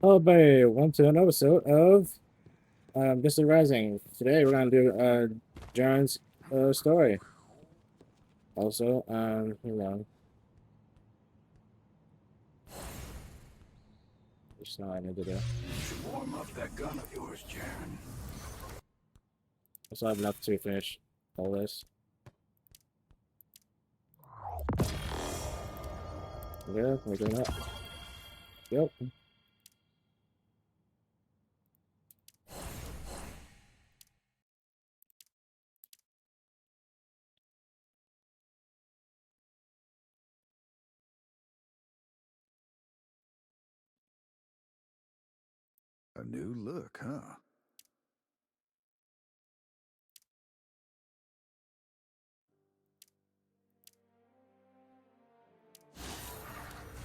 Hello, everybody. Welcome to another episode of Mr. Rising. Today, we're gonna do Jaren's story. Also, hold on. Just not I need to do. You should warm up that gun of yours, Jaren. I still have enough to finish all this. Yeah, we're doing that. Yep. A new look, huh?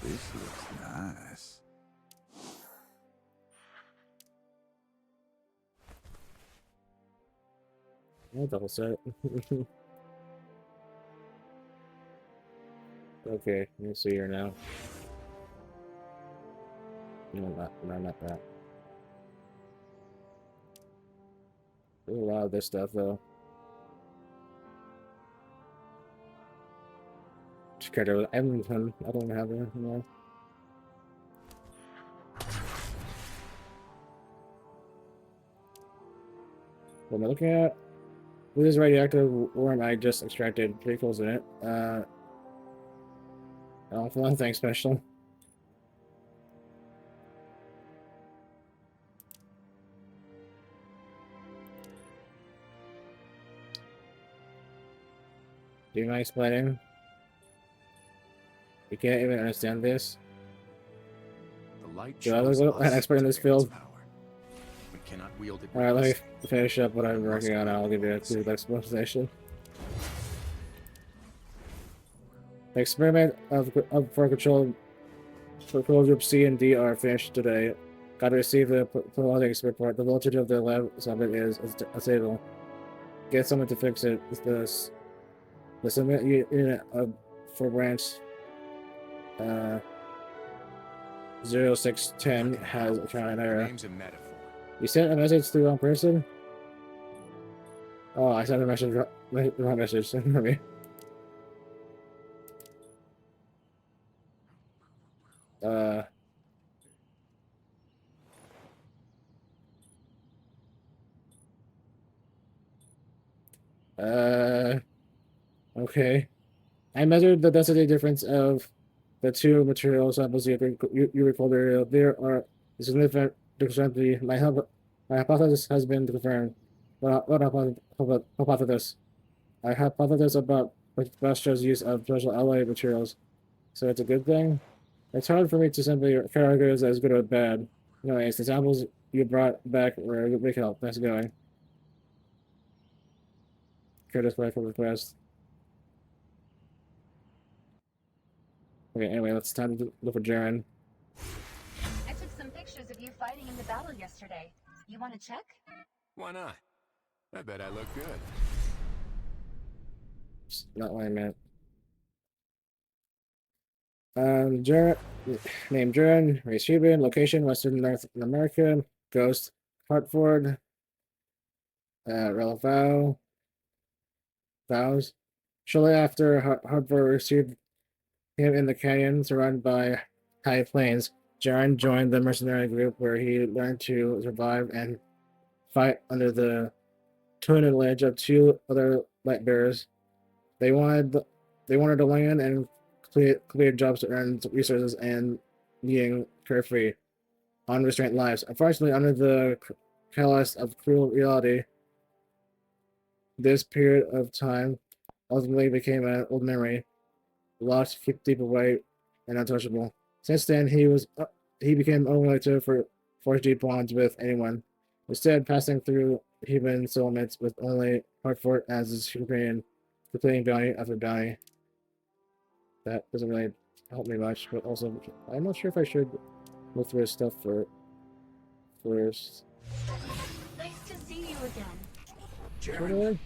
This looks nice. I'll double set. Okay, let me see here now. No, not that. There's a lot of this stuff though. Just care to Edmonton. I don't have it anymore. What am I looking at? With this radioactive worm I just extracted, pretty cool, isn't it? Oh, for one thing special. Do you mind explaining? You can't even understand this? The light Do I chose look an us expert in to this bear its field? power. We cannot wield it Alright, let me recklessly. finish up what I'm We must working on. I'll guard give you a what we brief say. explanation. The experiment for control group C and D are finished today. Got to receive the politics report. The voltage of the lab summit is unstable. Get someone to fix it. The summit unit for branch uh 0610 has a an error. Name's a metaphor. You sent a message to the wrong person? Oh, I sent a message, the wrong message. Sorry. Uh, uh, okay. I measured the density difference of the two material samples you recalled earlier. There are significant discrepancy. My hypothesis has been confirmed. What hypothesis? I hypothesis about Bastro's use of special alloy materials. So it's a good thing? It's hard for me to simply categorize as good or bad. Anyways, the samples you brought back were a big help. Nice going. Curtis for request. Okay, anyway, let's time to look for Jaren. I took some pictures of you fighting in the battle yesterday. You want to check? Why not? I bet I look good. It's not what I meant. Jaren, name Jaren, race Cuban, location Western North America, ghost Hartford, Relevao, vows. Shortly after Hartford received him in the canyon surrounded by high plains, Jaren joined the mercenary group where he learned to survive and fight under the tutelage of two other light bearers. They wanted they wanted to land and clear jobs to earn resources and leading carefree, unrestrained lives. Unfortunately, under the callous of cruel reality, this period of time ultimately became an old memory, lost keep deep away and untouchable. Since then, he became unwilling to forge deep bonds with anyone, instead passing through human settlements with only Hartford as his companion, completing bounty after bounty. That doesn't really help me much, but also I'm not sure if I should look through his stuff first. Nice to see you again. Jaren,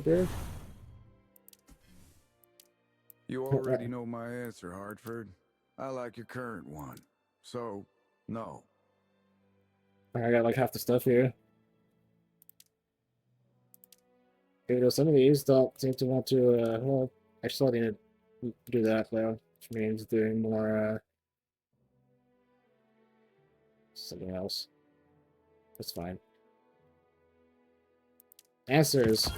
There? you already know my answer, Hartford. I like your current one. So, no. I got like half the stuff here. Even though some of these don't seem to want to, well, I still need to do that though, which means doing more, something else. That's fine. Answers.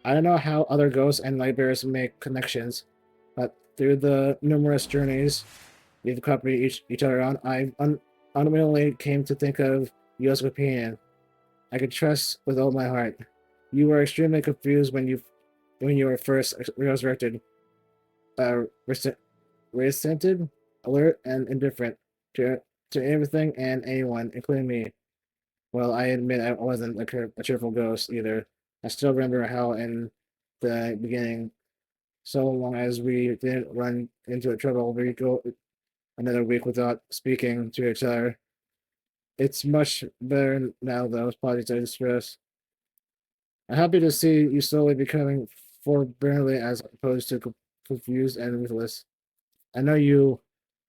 I don't know how other ghosts and nightmares make connections, but through the numerous journeys we've accompanied each other on, I unwillingly came to think of you as a companion I could trust with all my heart. You were extremely confused when you were first resurrected, uh, resented, alert, and indifferent to everything and anyone, including me. Well, I admit I wasn't a cheerful ghost either. I still remember how in the beginning, so long as we didn't run into a trouble, we go another week without speaking to each other. It's much better now, though. Apologies, I distress. I'm happy to see you slowly becoming forbearantly as opposed to confused and ruthless. I know you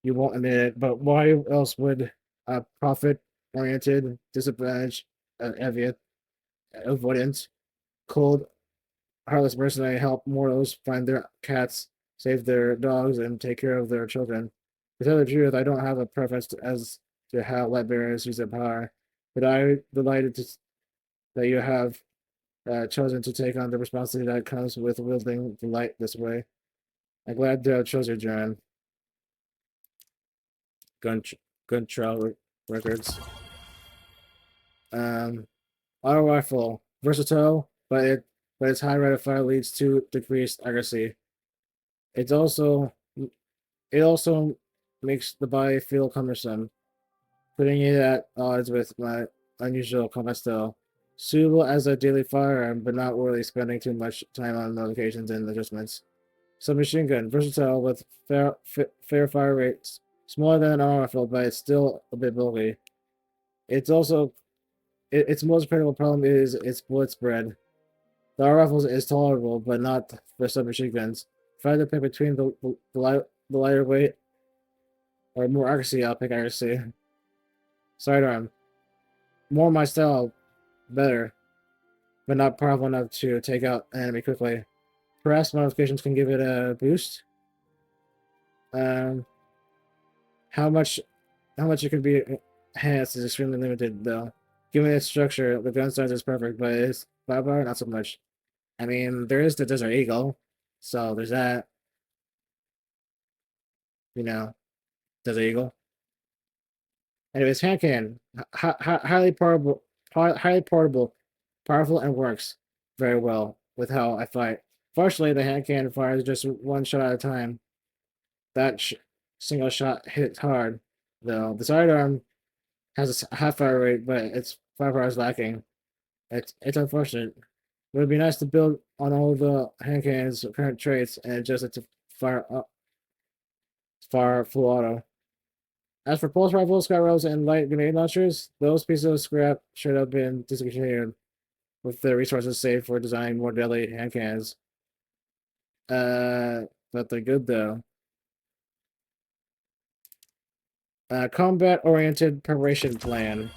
won't admit it, but why else would a profit-oriented, disadvantaged, avoidant, cold, heartless mercenary help mortals find their cats, save their dogs, and take care of their children? To tell the truth, I don't have a preference as to how light bearers use their power, but I'm delighted that you have chosen to take on the responsibility that comes with wielding the light this way. I'm glad to have chosen Jaren. Gun, gun trial records. Um, Auto rifle, versatile, but its high rate of fire leads to decreased accuracy. It's also it also makes the body feel cumbersome, putting it at odds with my unusual combat style. Suitable as a daily firearm, but not really spending too much time on modifications and adjustments. Submachine gun, versatile with fair fire rates, smaller than an auto rifle, but it's still a bit bulky. It's also its most critical problem is its bullet spread. The auto rifle is tolerable, but not for submachine guns. If I had to pick between the lighter weight or more accuracy, I'll pick accuracy. Sidearm, more my style, better, but not powerful enough to take out an enemy quickly. Perhaps modifications can give it a boost. Um, how much it could be enhanced is extremely limited, though. Given its structure, the gun size is perfect, but its firepower not so much. I mean, there is the Desert Eagle, so there's that. You know, Desert Eagle. Anyways, hand cannon, highly portable, powerful, and works very well with how I fight. Fortunately, the hand cannon fires just one shot at a time. That single shot hits hard, though. The sidearm has a half fire rate, but its firepower is lacking. It's unfortunate. It would be nice to build on all the hand cannon's current traits and adjust it to fire full auto. As for pulse rifles, sky rifles, and light grenade launchers, those pieces of scrap should have been discontinued, with the resources saved for designing more deadly hand cannons. But they're good though. Combat-oriented preparation plan.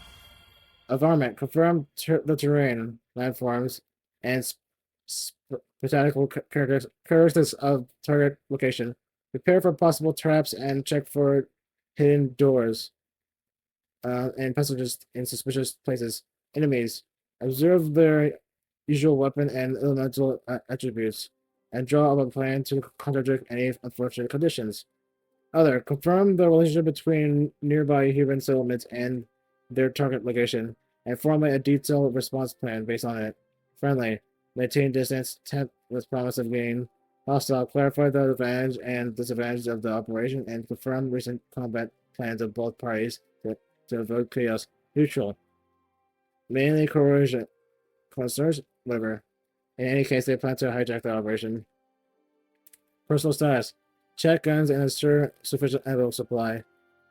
Environment. Confirm the terrain, landforms, and botanical characteristics of target location. Prepare for possible traps and check for hidden doors and passages in suspicious places. Enemies. Observe their usual weapon and elemental attributes, and draw up a plan to contradict any unfortunate conditions. Other. Confirm the relationship between nearby human settlements and their target location, and formulate a detailed response plan based on it. Friendly. Maintain distance, tempt with promise of gain. Hostile. Clarify the advantage and disadvantage of the operation, and confirm recent combat plans of both parties to avoid chaos. Neutral. Mainly coercion. Concerns? Whatever. In any case, they plan to hijack the operation. Personal status. Check guns and ensure sufficient ammo supply.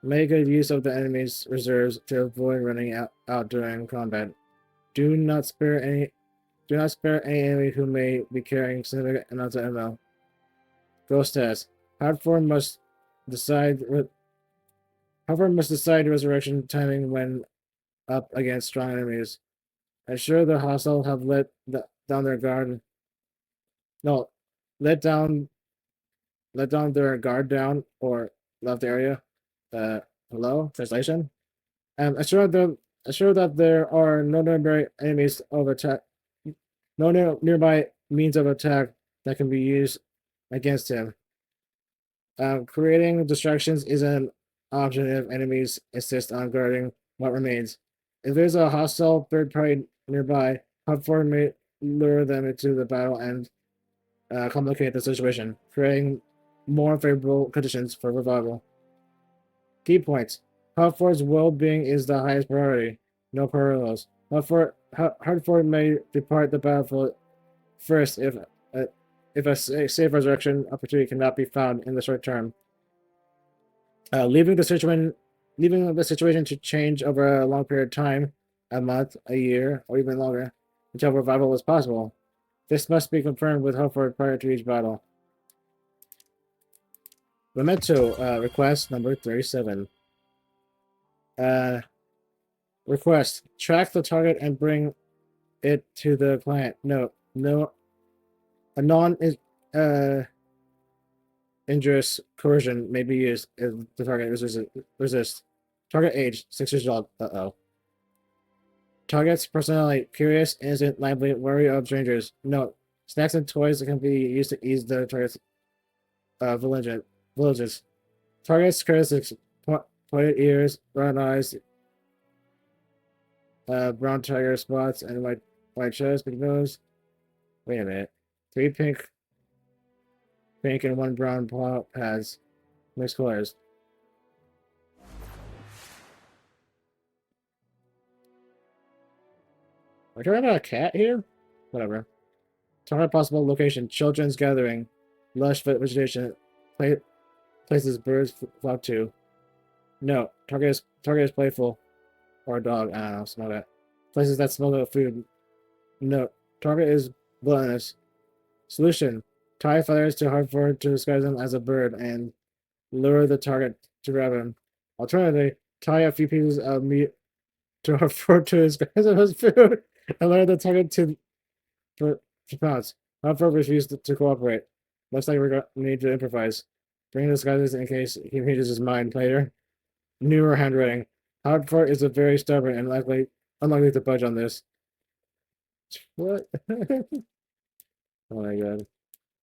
Make good use of the enemy's reserves to avoid running out during combat. Do not spare any enemy who may be carrying significant amounts of ammo. Ghost test. Hardform must decide resurrection timing when up against strong enemies. Ensure the hostile have down their guard. No, let down let down their guard down or left area. Uh, hello, translation. Assure them assure that there are no nearby enemies of attack, no nearby means of attack that can be used against him. Creating distractions is an option if enemies insist on guarding what remains. If there's a hostile third party nearby, Huntford may lure them into the battle and complicate the situation, creating more favorable conditions for revival. Key points. Huntford's well-being is the highest priority. No parallels. Huntford may depart the battlefield first if a safe resurrection opportunity cannot be found in the short term. Leaving the situation to change over a long period of time, a month, a year, or even longer, until revival is possible. This must be confirmed with Huntford prior to each battle. Memento request number 37. Request: track the target and bring it to the client. No, a non injurious coercion may be used if the target resists. Target age 6 years old. Target's personality: curious, innocent, lively, wary of strangers. Note: snacks and toys can be used to ease the target's villages. Target's characteristics: pointed ears, brown eyes, brown tiger spots, and white chest, big nose. Wait a minute. 3 pink, and 1 brown paw pads. Mixed colors. Are we talking about a cat here? Whatever. Target possible location: children's gathering, lush vegetation, places birds flock to. No, target is playful, or a dog. I don't know, something like that. Places that smell of food. No, target is gluttonous. Solution: tie feathers to Hartford to disguise him as a bird and lure the target to grab him. Alternatively, tie a few pieces of meat to Hartford to disguise him as food and lure the target to pounce. Hartford refused to cooperate. Looks like we need to improvise. Bring disguises in case he changes his mind later. Newer handwriting. Hartford is a very stubborn and unlikely to budge on this. What? Oh my god.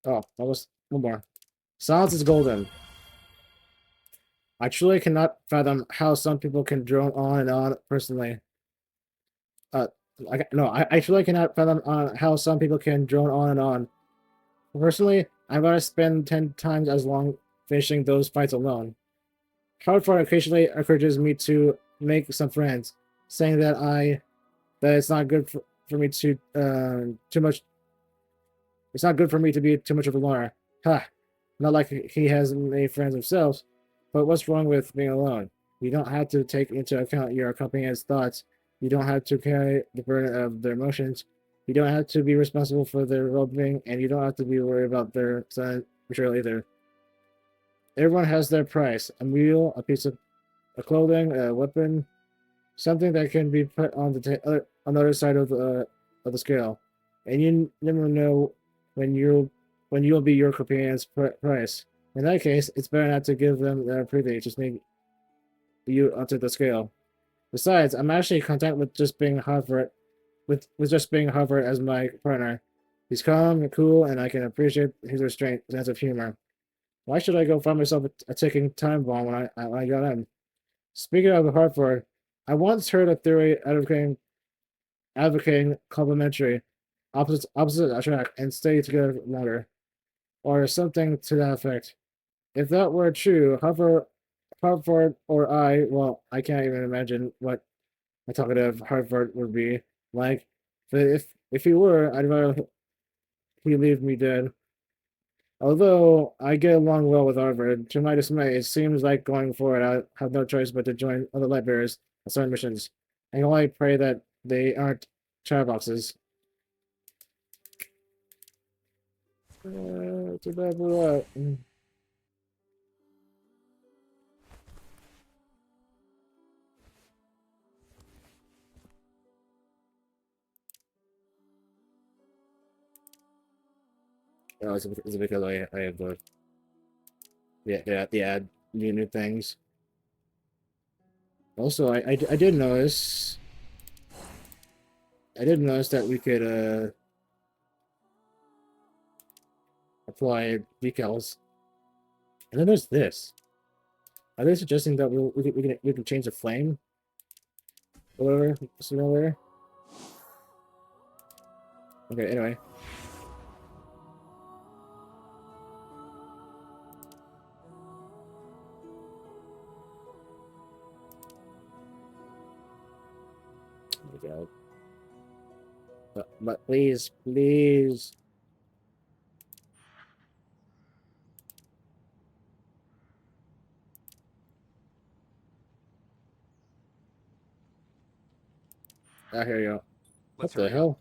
Oh, almost one more. Silence is golden. I truly cannot fathom how some people can drone on and on personally. Uh, I truly cannot fathom how some people can drone on and on. Personally, I'd rather spend 10 times as long finishing those fights alone. Hardford occasionally encourages me to make some friends, saying that it's not good for me to too much. It's not good for me to be too much of a loner. Ha! Not like he has many friends himself. But what's wrong with being alone? You don't have to take into account your companion's thoughts. You don't have to carry the burden of their emotions. You don't have to be responsible for their well-being, and you don't have to be worried about their sudden betrayal either. Everyone has their price: a meal, a piece of clothing, a weapon, something that can be put on the other side of the scale. And you never know when you'll be your companion's price. In that case, it's better not to give them their privy. Just make you onto the scale. Besides, I'm actually content with just being Harvard, with just being Harvard as my partner. He's calm and cool, and I can appreciate his restraint, sense of humor. Why should I go find myself a ticking time bomb when I got in? Speaking of Hartford, I once heard a theory advocating complementary, opposite attract, and stay together longer, or something to that effect. If that were true, Hartford or well, I can't even imagine what a talkative Hartford would be like. But if he were, I'd rather he leave me dead. Although I get along well with Harvard, to my dismay, it seems like going forward I have no choice but to join other light bearers on certain missions. I can only pray that they aren't chatterboxes. Too bad blew up. Oh, it's because I have the add new things. Also, I did notice that we could apply decals. And then there's this. Are they suggesting that we can change the flame? Or whatever, similar. Okay, anyway. Oh my god. But please, please. Ah, here you go. What Let's the hurry up. hell?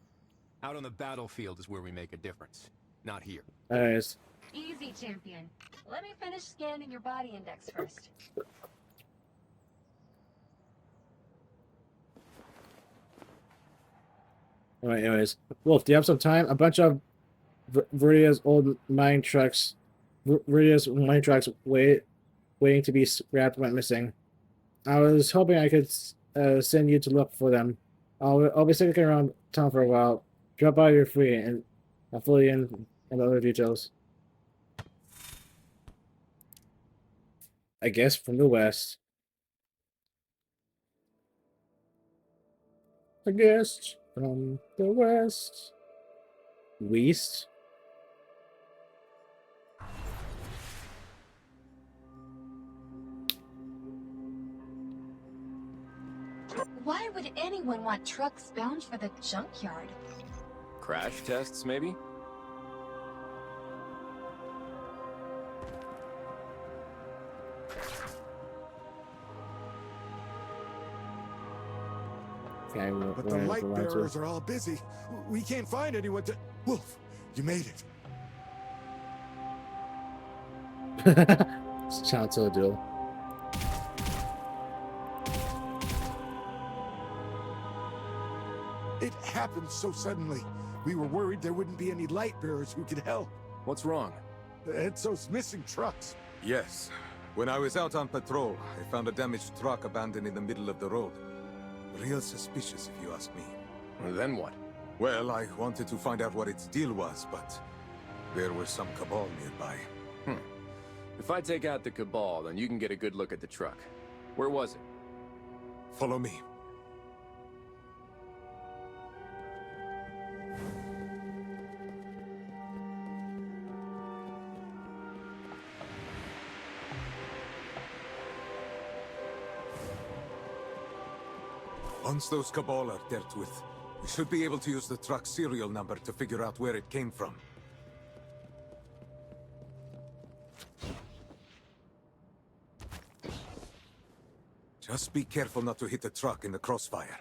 Out on the battlefield is where we make a difference. Not here. Anyways. Easy, champion. Let me finish scanning your body index first. Alright, anyways. Wolf, do you have some time? A bunch of Viridia's old mine trucks. Viridia's mine trucks waiting to be scrapped went missing. I was hoping I could send you to look for them. I'll be sticking around town for a while. Drop by you're free, and I'll fill you in on the other details. I guess from the west. I guess from the west. West? Why would anyone want trucks bound for the junkyard? Crash tests, maybe? Okay, But the light bearers are all busy. We can't find anyone to... Wolf, you made it. Sounds so dual. It happened so suddenly. We were worried there wouldn't be any light bearers who could help. What's wrong? Enzo's missing trucks. Yes. When I was out on patrol, I found a damaged truck abandoned in the middle of the road. Real suspicious, if you ask me. Well, then what? Well, I wanted to find out what its deal was, but there were some Cabal nearby. If I take out the Cabal, then you can get a good look at the truck. Where was it? Follow me. Once those Cabal are dealt with, we should be able to use the truck's serial number to figure out where it came from. Just be careful not to hit the truck in the crossfire.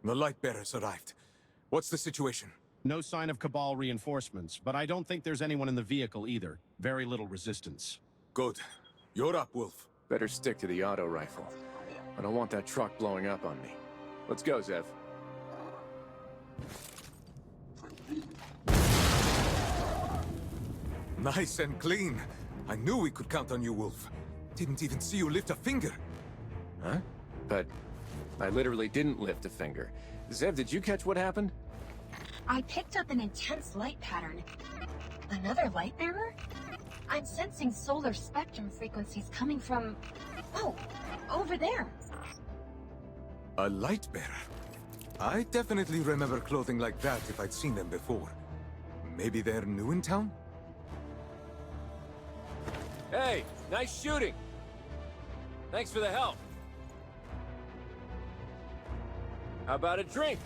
The light bearers arrived. What's the situation? No sign of Cabal reinforcements, but I don't think there's anyone in the vehicle either. Very little resistance. Good. You're up, Wolf. Better stick to the auto rifle. I don't want that truck blowing up on me. Let's go, Zev. Nice and clean. I knew we could count on you, Wolf. Didn't even see you lift a finger. Huh? But I literally didn't lift a finger. Zev, did you catch what happened? I picked up an intense light pattern. Another light bearer? I'm sensing solar spectrum frequencies coming from... Oh, over there. A light bearer? I definitely remember clothing like that if I'd seen them before. Maybe they're new in town? Hey, nice shooting. Thanks for the help. How about a drink?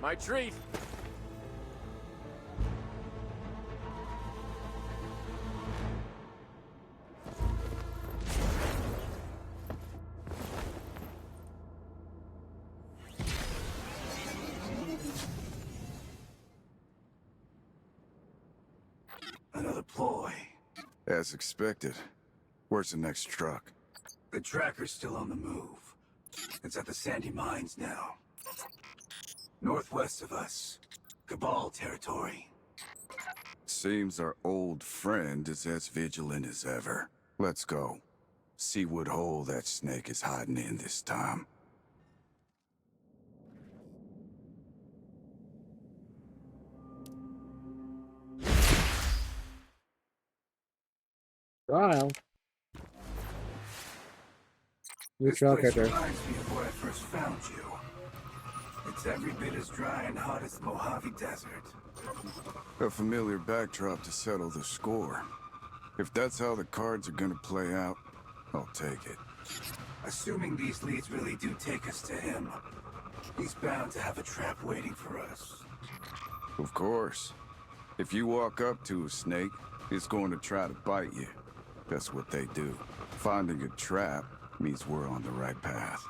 My treat. Another ploy. As expected. Where's the next truck? The tracker's still on the move. It's at the Sandy Mines now. Northwest of us. Cabal territory. Seems our old friend is as vigilant as ever. Let's go. See what hole that snake is hiding in this time. Trial. New This trial place character. reminds me of where I first found you. It's every bit as dry and hot as the Mojave Desert. A familiar backdrop to settle the score. If that's how the cards are gonna play out, I'll take it. Assuming these leads really do take us to him, he's bound to have a trap waiting for us. Of course. If you walk up to a snake, it's going to try to bite you. That's what they do. Finding a trap means we're on the right path.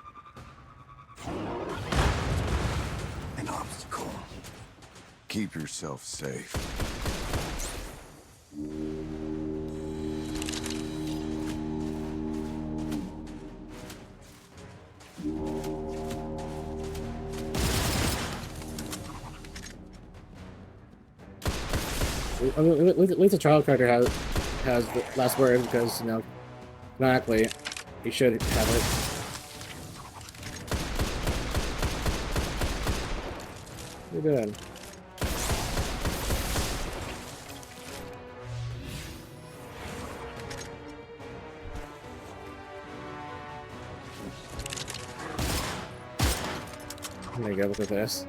An obstacle. Keep yourself safe. At least the trial character has the last word because canonically he should have it. What are you doing? There you go. Look at this.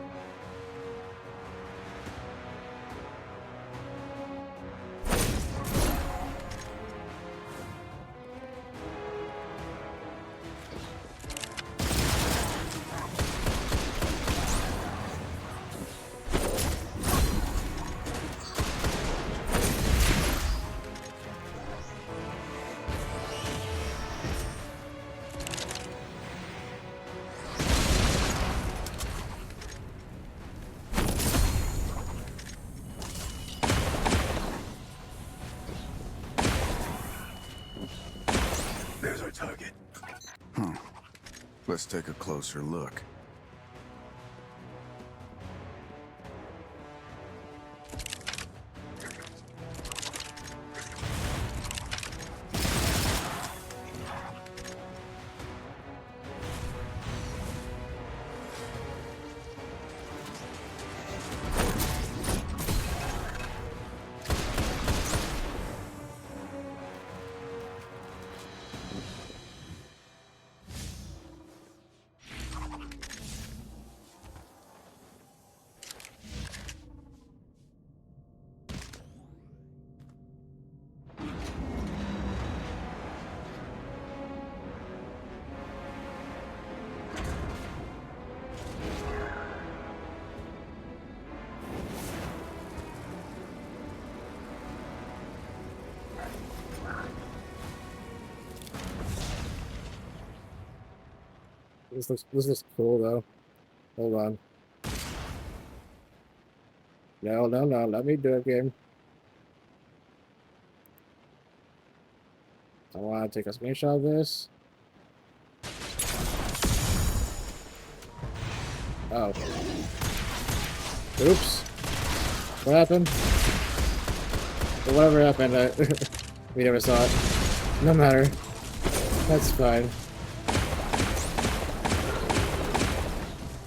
There's our target. Let's take a closer look. This looks cool though. Hold on. No, let me do it, game. I want to take a screenshot of this. Oh. Oops. What happened? Well, whatever happened, we never saw it. No matter. That's fine.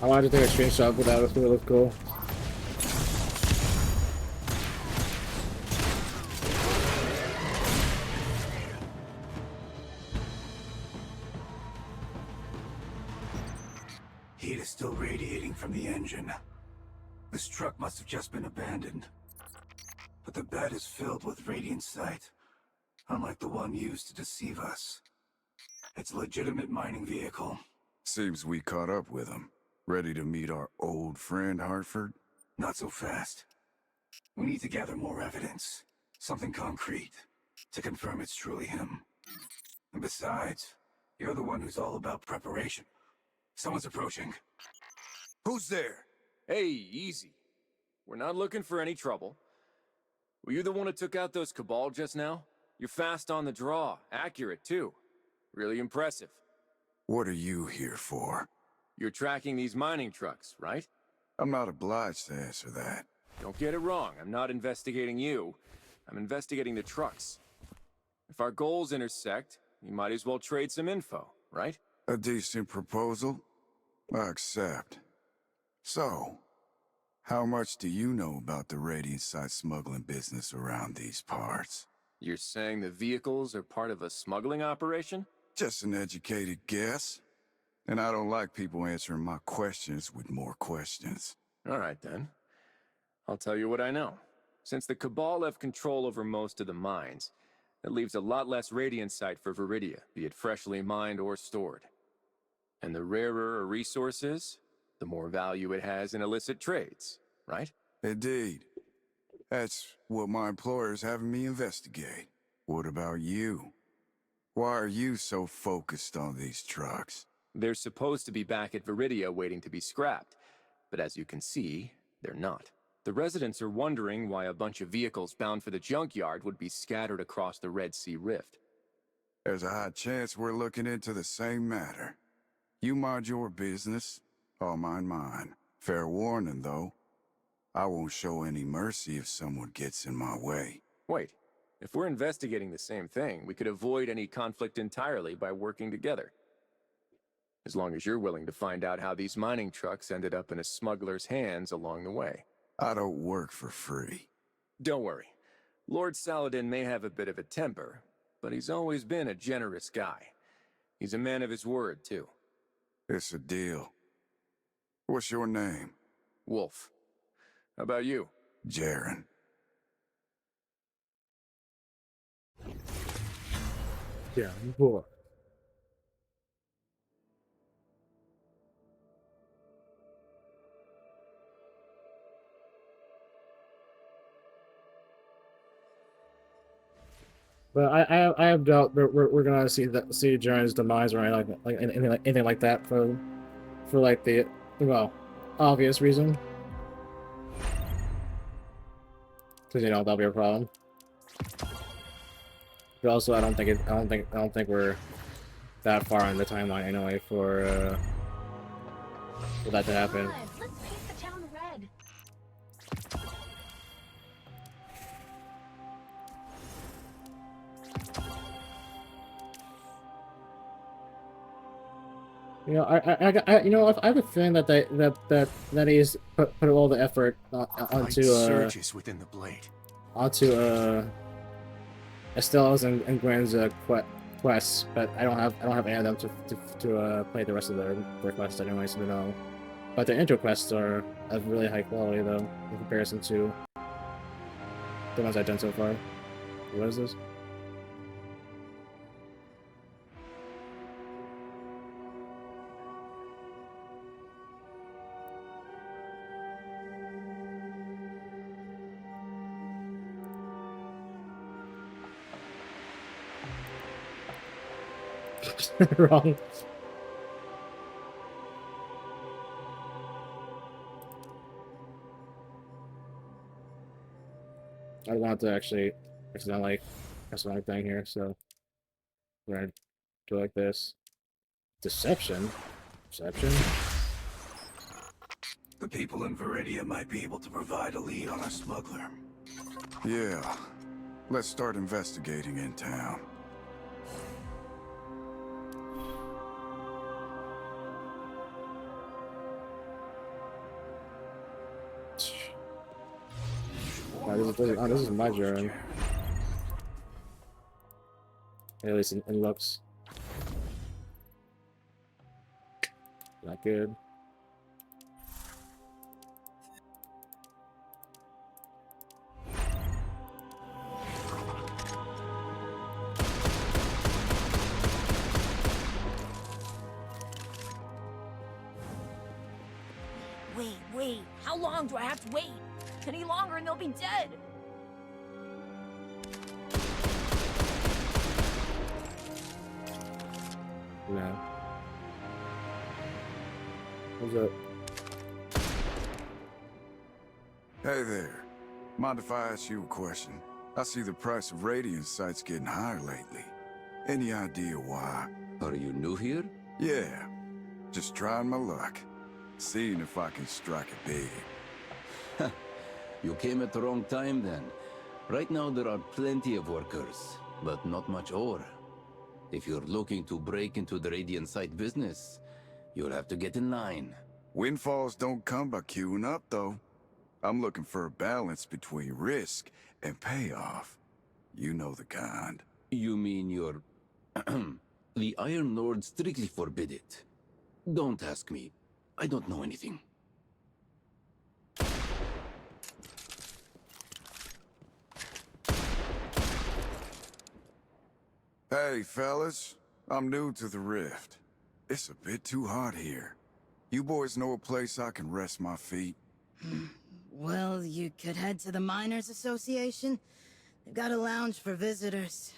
I wanted to take a screenshot, but that was really cool. Heat is still radiating from the engine. This truck must have just been abandoned. But the bed is filled with radiant sight, unlike the one used to deceive us. It's a legitimate mining vehicle. Seems we caught up with him. Ready to meet our old friend, Hartford? Not so fast. We need to gather more evidence. Something concrete. To confirm it's truly him. And besides, you're the one who's all about preparation. Someone's approaching. Who's there? Hey, easy. We're not looking for any trouble. Were you the one who took out those Cabal just now? You're fast on the draw. Accurate, too. Really impressive. What are you here for? You're tracking these mining trucks, right? I'm not obliged to answer that. Don't get it wrong, I'm not investigating you. I'm investigating the trucks. If our goals intersect, you might as well trade some info, right? A decent proposal? I accept. So, how much do you know about the Radiant side smuggling business around these parts? You're saying the vehicles are part of a smuggling operation? Just an educated guess. And I don't like people answering my questions with more questions. All right, then. I'll tell you what I know. Since the Cabal have control over most of the mines, that leaves a lot less radiant site for Viridia, be it freshly mined or stored. And the rarer a resource is, the more value it has in illicit trades, right? Indeed. That's what my employer's having me investigate. What about you? Why are you so focused on these trucks? They're supposed to be back at Viridia waiting to be scrapped, but as you can see, they're not. The residents are wondering why a bunch of vehicles bound for the junkyard would be scattered across the Red Sea Rift. There's a high chance we're looking into the same matter. You mind your business, I'll mind mine. Fair warning, though. I won't show any mercy if someone gets in my way. Wait, if we're investigating the same thing, we could avoid any conflict entirely by working together. As long as you're willing to find out how these mining trucks ended up in a smuggler's hands along the way. I don't work for free. Don't worry. Lord Saladin may have a bit of a temper, but he's always been a generous guy. He's a man of his word, too. It's a deal. What's your name? Wolf. How about you? Jaren. Yeah, cool. But I have doubt we're gonna see Jaren's demise or anything like that for like the obvious reason. Because that'll be a problem. But also I don't think we're that far in the timeline anyway for that to happen. God, let's paint the town red. I have a feeling that he's put all the effort onto surges within the blade. Estella's and Gwen's quests, but I don't have any of them to play the rest of their quests anyway, so no. But their intro quests are of really high quality though, in comparison to the ones I've done so far. What is this? Wrong. I want to actually accidentally press the wrong thing here, so we're gonna do it like this. Deception? Deception? The people in Viridia might be able to provide a lead on a smuggler. Yeah. Let's start investigating in town. This is my Jaren. At least in looks. Not good. Wait. How long do I have to wait? Any longer and they'll be dead. Yeah. What's up? Hey there. Mind if I ask you a question? I see the price of Radiant sites getting higher lately. Any idea why? Are you new here? Yeah, just trying my luck. Seeing if I can strike it big. You came at the wrong time then. Right now there are plenty of workers, but not much ore. If you're looking to break into the Radiant site business, you'll have to get in line. Windfalls don't come by queuing up, though. I'm looking for a balance between risk and payoff. You know the kind. You mean your... The Iron Lord strictly forbid it. Don't ask me. I don't know anything. Hey, fellas. I'm new to the Rift. It's a bit too hot here. You boys know a place I can rest my feet? Well, you could head to the Miners Association. They've got a lounge for visitors.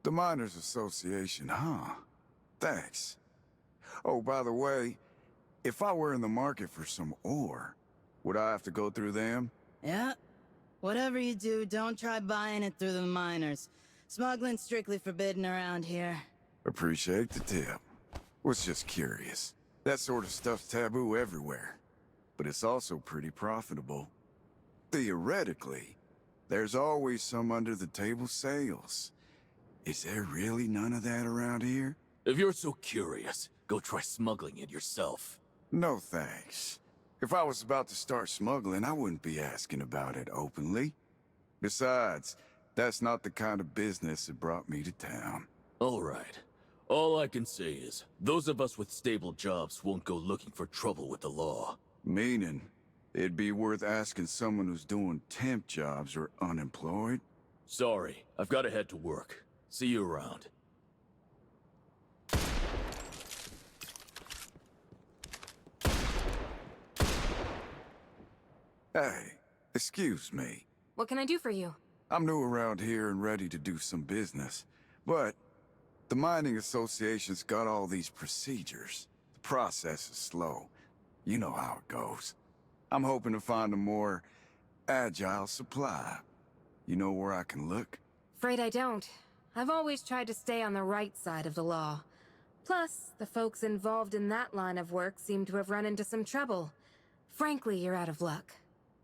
The Miners Association, huh? Thanks. Oh, by the way, if I were in the market for some ore, would I have to go through them? Yeah. Whatever you do, don't try buying it through the miners. Smuggling's strictly forbidden around here. Appreciate the tip. Was just curious. That sort of stuff's taboo everywhere. But it's also pretty profitable. Theoretically, there's always some under-the-table sales. Is there really none of that around here? If you're so curious, go try smuggling it yourself. No thanks. If I was about to start smuggling, I wouldn't be asking about it openly. Besides, that's not the kind of business that brought me to town. All right. All I can say is, those of us with stable jobs won't go looking for trouble with the law. Meaning, it'd be worth asking someone who's doing temp jobs or unemployed? Sorry, I've got to head to work. See you around. Hey, excuse me. What can I do for you? I'm new around here and ready to do some business, but the mining association's got all these procedures. The process is slow. You know how it goes. I'm hoping to find a more agile supply. You know where I can look? Afraid I don't. I've always tried to stay on the right side of the law. Plus, the folks involved in that line of work seem to have run into some trouble. Frankly, you're out of luck.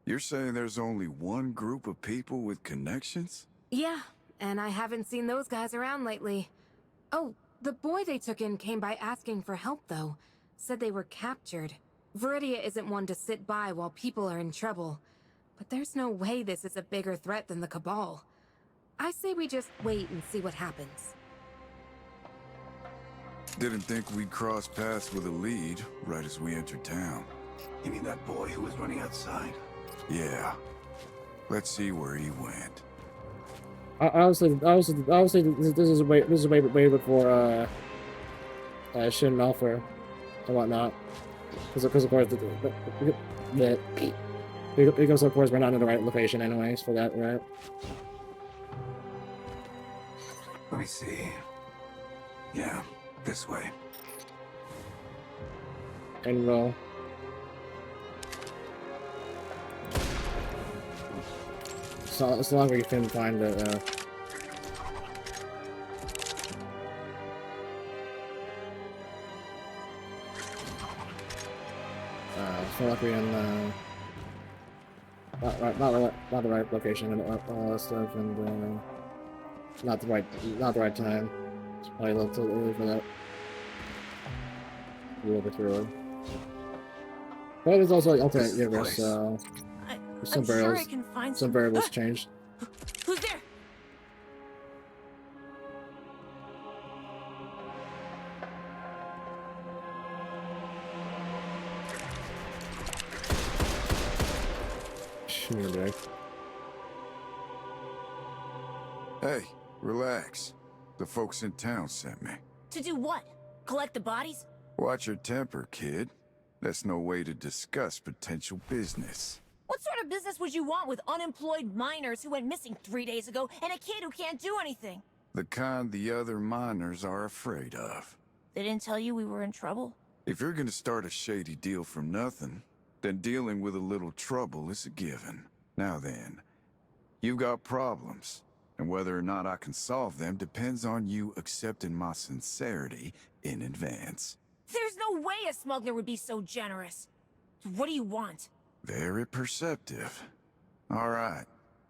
You're saying there's only one group of people with connections? Yeah, and I haven't seen those guys around lately. Oh, the boy they took in came by asking for help, though. Said they were captured. Viridia isn't one to sit by while people are in trouble. But there's no way this is a bigger threat than the Cabal. I say we just wait and see what happens. Didn't think we'd cross paths with a lead right as we entered town. You mean that boy who was running outside? Yeah. Let's see where he went. Honestly, this is way before Shin Malphur and whatnot. Because of course because of course we're not in the right location anyways for that, right? Let me see. Yeah, this way. And roll. So as long as you can find the feel like we're in not the right location and all that stuff, and not the right time. It's probably a little too early for that. A little bit too early. But there's also like alternate universe, so some variables, sure I can find some variables changed. Who's there? Hey, relax. The folks in town sent me. To do what? Collect the bodies? Watch your temper, kid. That's no way to discuss potential business. What sort of business would you want with unemployed miners who went missing 3 days ago and a kid who can't do anything? The kind the other miners are afraid of. They didn't tell you we were in trouble? If you're gonna start a shady deal from nothing, then dealing with a little trouble is a given. Now then, you've got problems. And whether or not I can solve them depends on you accepting my sincerity in advance. There's no way a smuggler would be so generous. What do you want? Very perceptive. All right,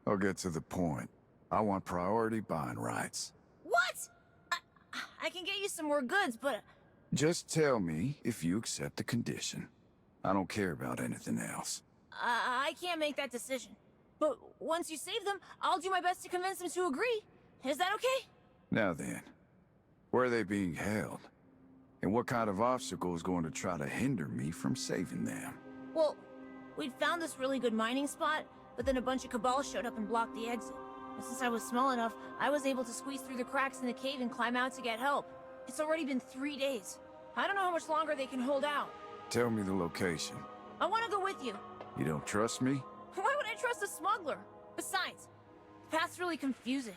I'll get to the point. I want priority buying rights. What? I can get you some more goods, but... Just tell me if you accept the condition. I don't care about anything else. I can't make that decision. But once you save them, I'll do my best to convince them to agree. Is that okay? Now then, where are they being held? And what kind of obstacle is going to try to hinder me from saving them? Well, we'd found this really good mining spot, but then a bunch of Cabal showed up and blocked the exit. And since I was small enough, I was able to squeeze through the cracks in the cave and climb out to get help. It's already been 3 days. I don't know how much longer they can hold out. Tell me the location. I want to go with you. You don't trust me? Why would I trust a smuggler? Besides, the path's really confusing.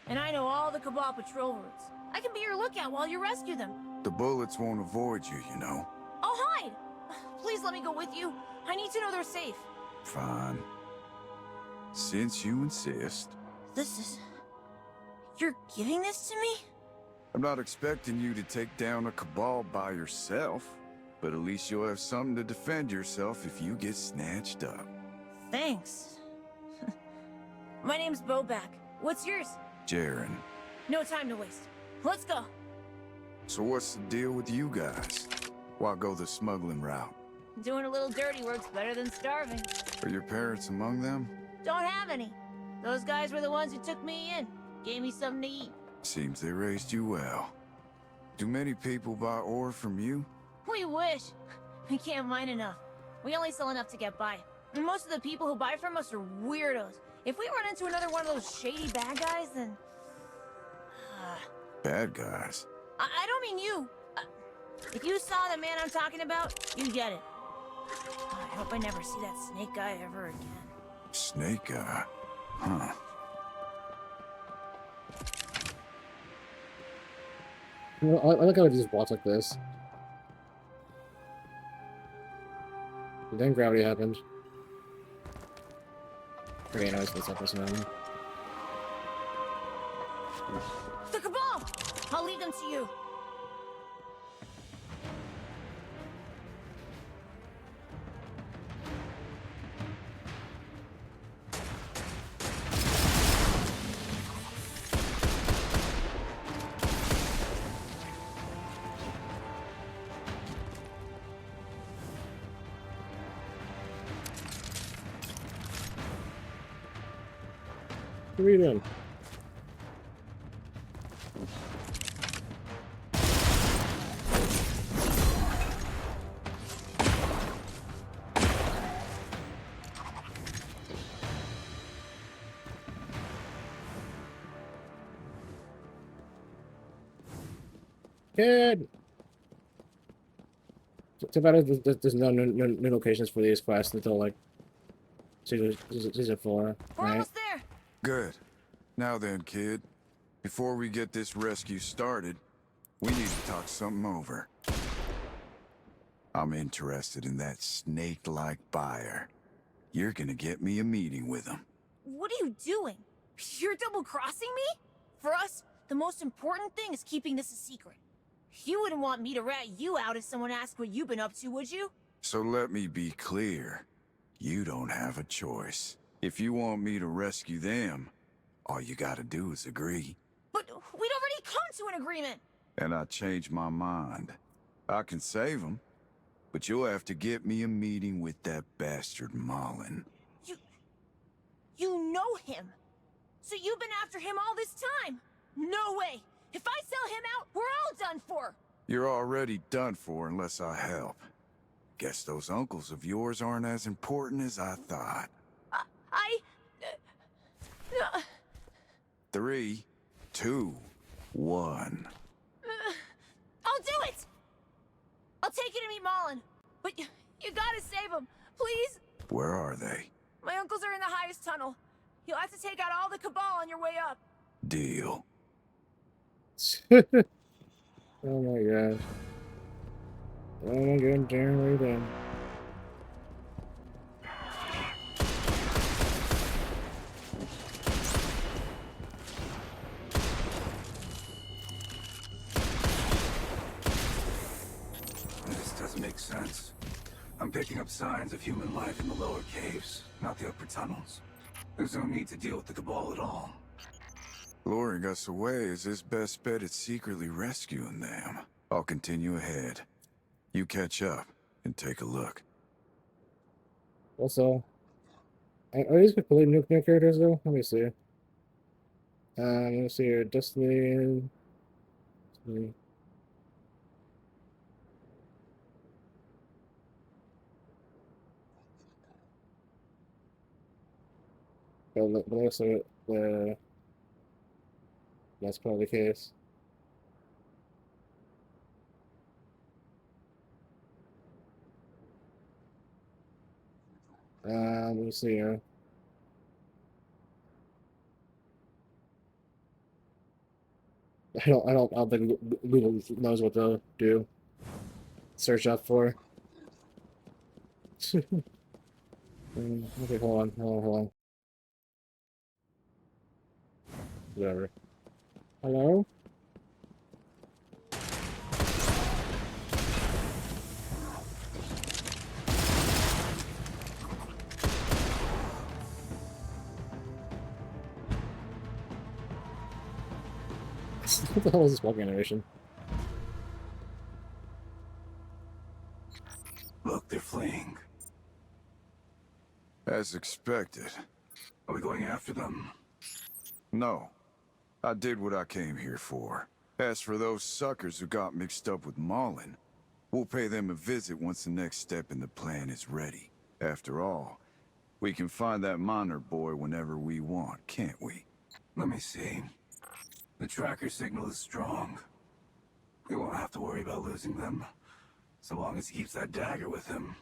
And I know all the Cabal patrol routes. I can be your lookout while you rescue them. The bullets won't avoid you, you know. I'll hide! Please let me go with you. I need to know they're safe. Fine. Since you insist. This is... You're giving this to me? I'm not expecting you to take down a Cabal by yourself, but at least you'll have something to defend yourself if you get snatched up. Thanks. My name's Bobak. What's yours? Jaren. No time to waste. Let's go. So what's the deal with you guys? Why go the smuggling route? Doing a little dirty work's better than starving. Are your parents among them? Don't have any. Those guys were the ones who took me in. Gave me something to eat. Seems they raised you well. Do many people buy ore from you? We wish. We can't mine enough. We only sell enough to get by. And most of the people who buy from us are weirdos. If we run into another one of those shady bad guys, then... Bad guys? I don't mean you. If you saw the man I'm talking about, you get it. I hope I never see that snake guy ever again. Snake guy? Huh. You know, I like how he just walks like this. And then gravity happened. Okay, no, it's not this now. The Cabal! I'll lead them to you. What are you doing? Kid! Too bad there's no new locations for these quests until like season 4, We're right? almost there. Good. Now then, kid. Before we get this rescue started, we need to talk something over. I'm interested in that snake-like buyer. You're gonna get me a meeting with him. What are you doing? You're double-crossing me? For us, the most important thing is keeping this a secret. You wouldn't want me to rat you out if someone asked what you've been up to, would you? So let me be clear. You don't have a choice. If you want me to rescue them, all you gotta do is agree. But we'd already come to an agreement! And I changed my mind. I can save them, but you'll have to get me a meeting with that bastard Mullen. You know him! So you've been after him all this time! No way! If I sell him out, we're all done for! You're already done for unless I help. Guess those uncles of yours aren't as important as I thought. 3, 2, 1. I'll do it! I'll take you to meet Mullen. But you gotta save him, please? Where are they? My uncles are in the highest tunnel. You'll have to take out all the Cabal on your way up. Deal. Oh my god. Oh my god, Jaren, what are you doing? picking up signs of human life in the lower caves, not the upper tunnels. There's no need to deal with the Cabal at all. Luring us away is his best bet at secretly rescuing them. I'll continue ahead. You catch up and take a look. Also, are these completely new characters though? Let me see. Let's see here. Destiny. But looks like that's probably the case. Let me see here. I don't think Google knows what to do. Search up for. Okay, hold on. Whatever. Hello? What the hell is this walking animation? Look, they're fleeing. As expected. Are we going after them? No. I did what I came here for. As for those suckers who got mixed up with Marlin, we'll pay them a visit once the next step in the plan is ready. After all, we can find that miner boy whenever we want, can't we? Let me see. The tracker signal is strong. We won't have to worry about losing them, so long as he keeps that dagger with him.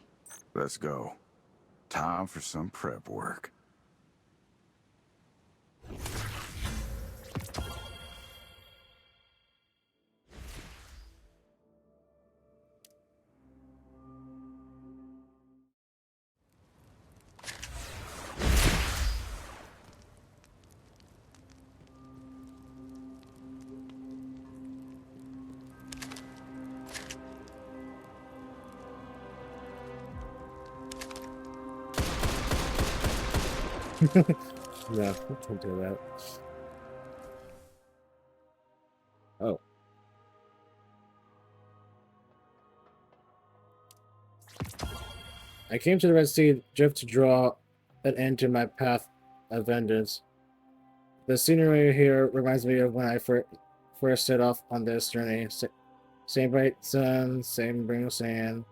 Let's go. Time for some prep work. No, don't do that. Oh. I came to the Red Sea just to draw an end to my path of vengeance. The scenery here reminds me of when I first set off on this journey. Same bright sun, same bring of sand.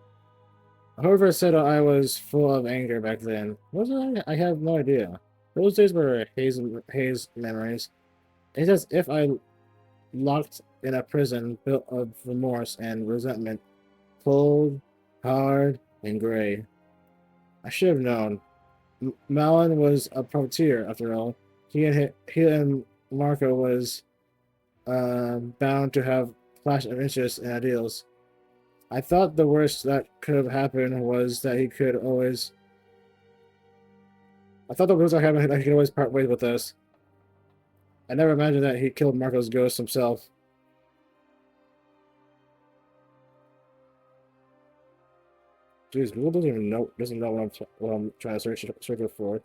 However, said I was full of anger back then. Was I? I have no idea. Those days were haze memories. It's as if I locked in a prison built of remorse and resentment, cold, hard, and gray. I should have known. Malin was a profiteer, after all. He and Marco was bound to have clash of interests and ideals. I thought the worst that could have happened was that he could always. I thought the worst that happened that he could always part ways with us. I never imagined that he killed Marco's ghost himself. Jeez, Google doesn't know what I'm trying to search for.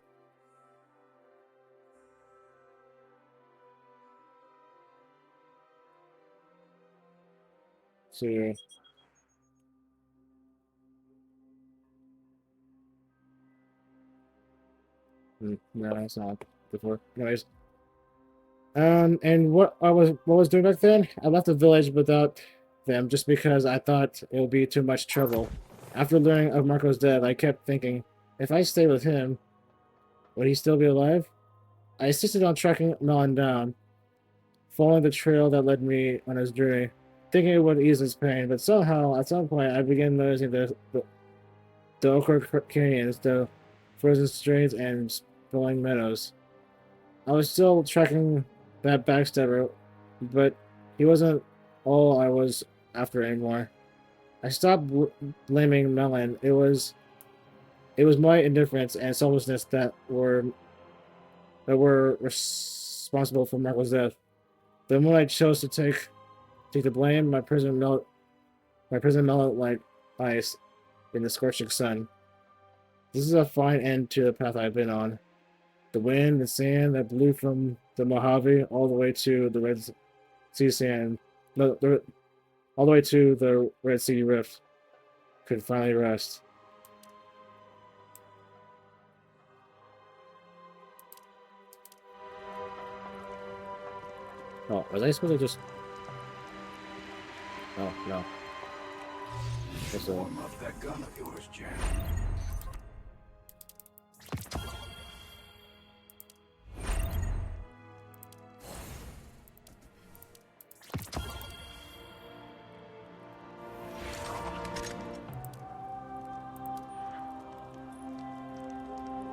So no, it's not before. Anyways, and what was doing back then? I left the village without them just because I thought it would be too much trouble. After learning of Marco's death, I kept thinking, if I stay with him, would he still be alive? I insisted on tracking Melon down, following the trail that led me on his journey, thinking it would ease his pain, but somehow, at some point, I began noticing the ochre canyons, the frozen streams, and sprawling meadows. I was still tracking that backstabber, but he wasn't all I was after anymore. I stopped blaming Melon. It was my indifference and selfishness that were responsible for Marco's death. The moment I chose to take the blame, my prison melted like ice. in the scorching sun. This is a fine end to the path I've been on. The wind and sand that blew from the Mojave all the way to the Red Sea sand, no, all the way to the Red Sea Rift, could finally rest. Oh, was I supposed to just... Oh, no. Just Warm up that gun of yours, Jaren.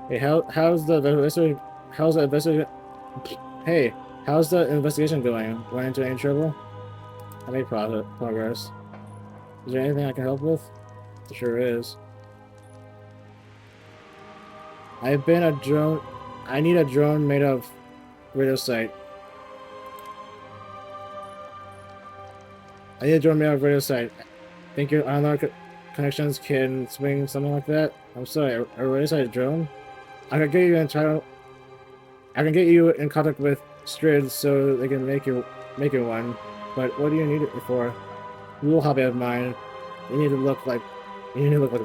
Hey, how's the Hey, how's the investigation going? Run into any trouble? I made progress. Is there anything I can help with? There sure is. I've been a drone. I need a drone made of radiosite. I need a drone made of radiosite. Think your online connections can swing something like that? I'm sorry, a radiosite drone? I can get you in contact with Strid so they can make you one. But what do you need it for? Rule hobby of mine. You need to look like